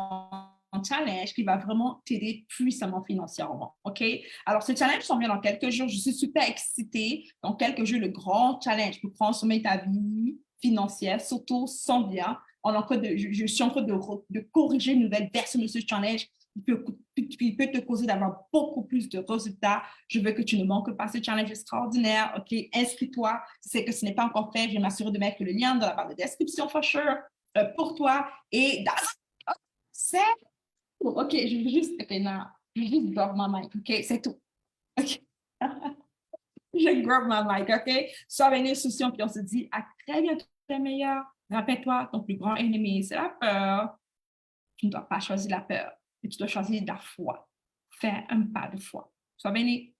challenge qui va vraiment t'aider puissamment financièrement, OK? Alors, ce challenge s'en vient dans quelques jours. Je suis super excitée. Dans quelques jours, le grand challenge pour transformer ta vie financière, surtout s'en vient. je suis en train de corriger une nouvelle version de ce challenge qui peut te causer d'avoir beaucoup plus de résultats. Je veux que tu ne manques pas ce challenge extraordinaire. OK, inscris-toi. C'est que ce n'est pas encore fait. Je vais m'assurer de mettre le lien dans la barre de description, for sure, pour toi. Et c'est OK, je vais juste, OK, non, je vais juste drop ma mic. OK, c'est tout. OK. Je grab ma mic, OK? Sois béni, souciant, puis on se dit à très bientôt, les meilleurs. Rappelle-toi, ton plus grand ennemi, c'est la peur. Tu ne dois pas choisir la peur, mais tu dois choisir la foi. Fais un pas de foi. Sois béni.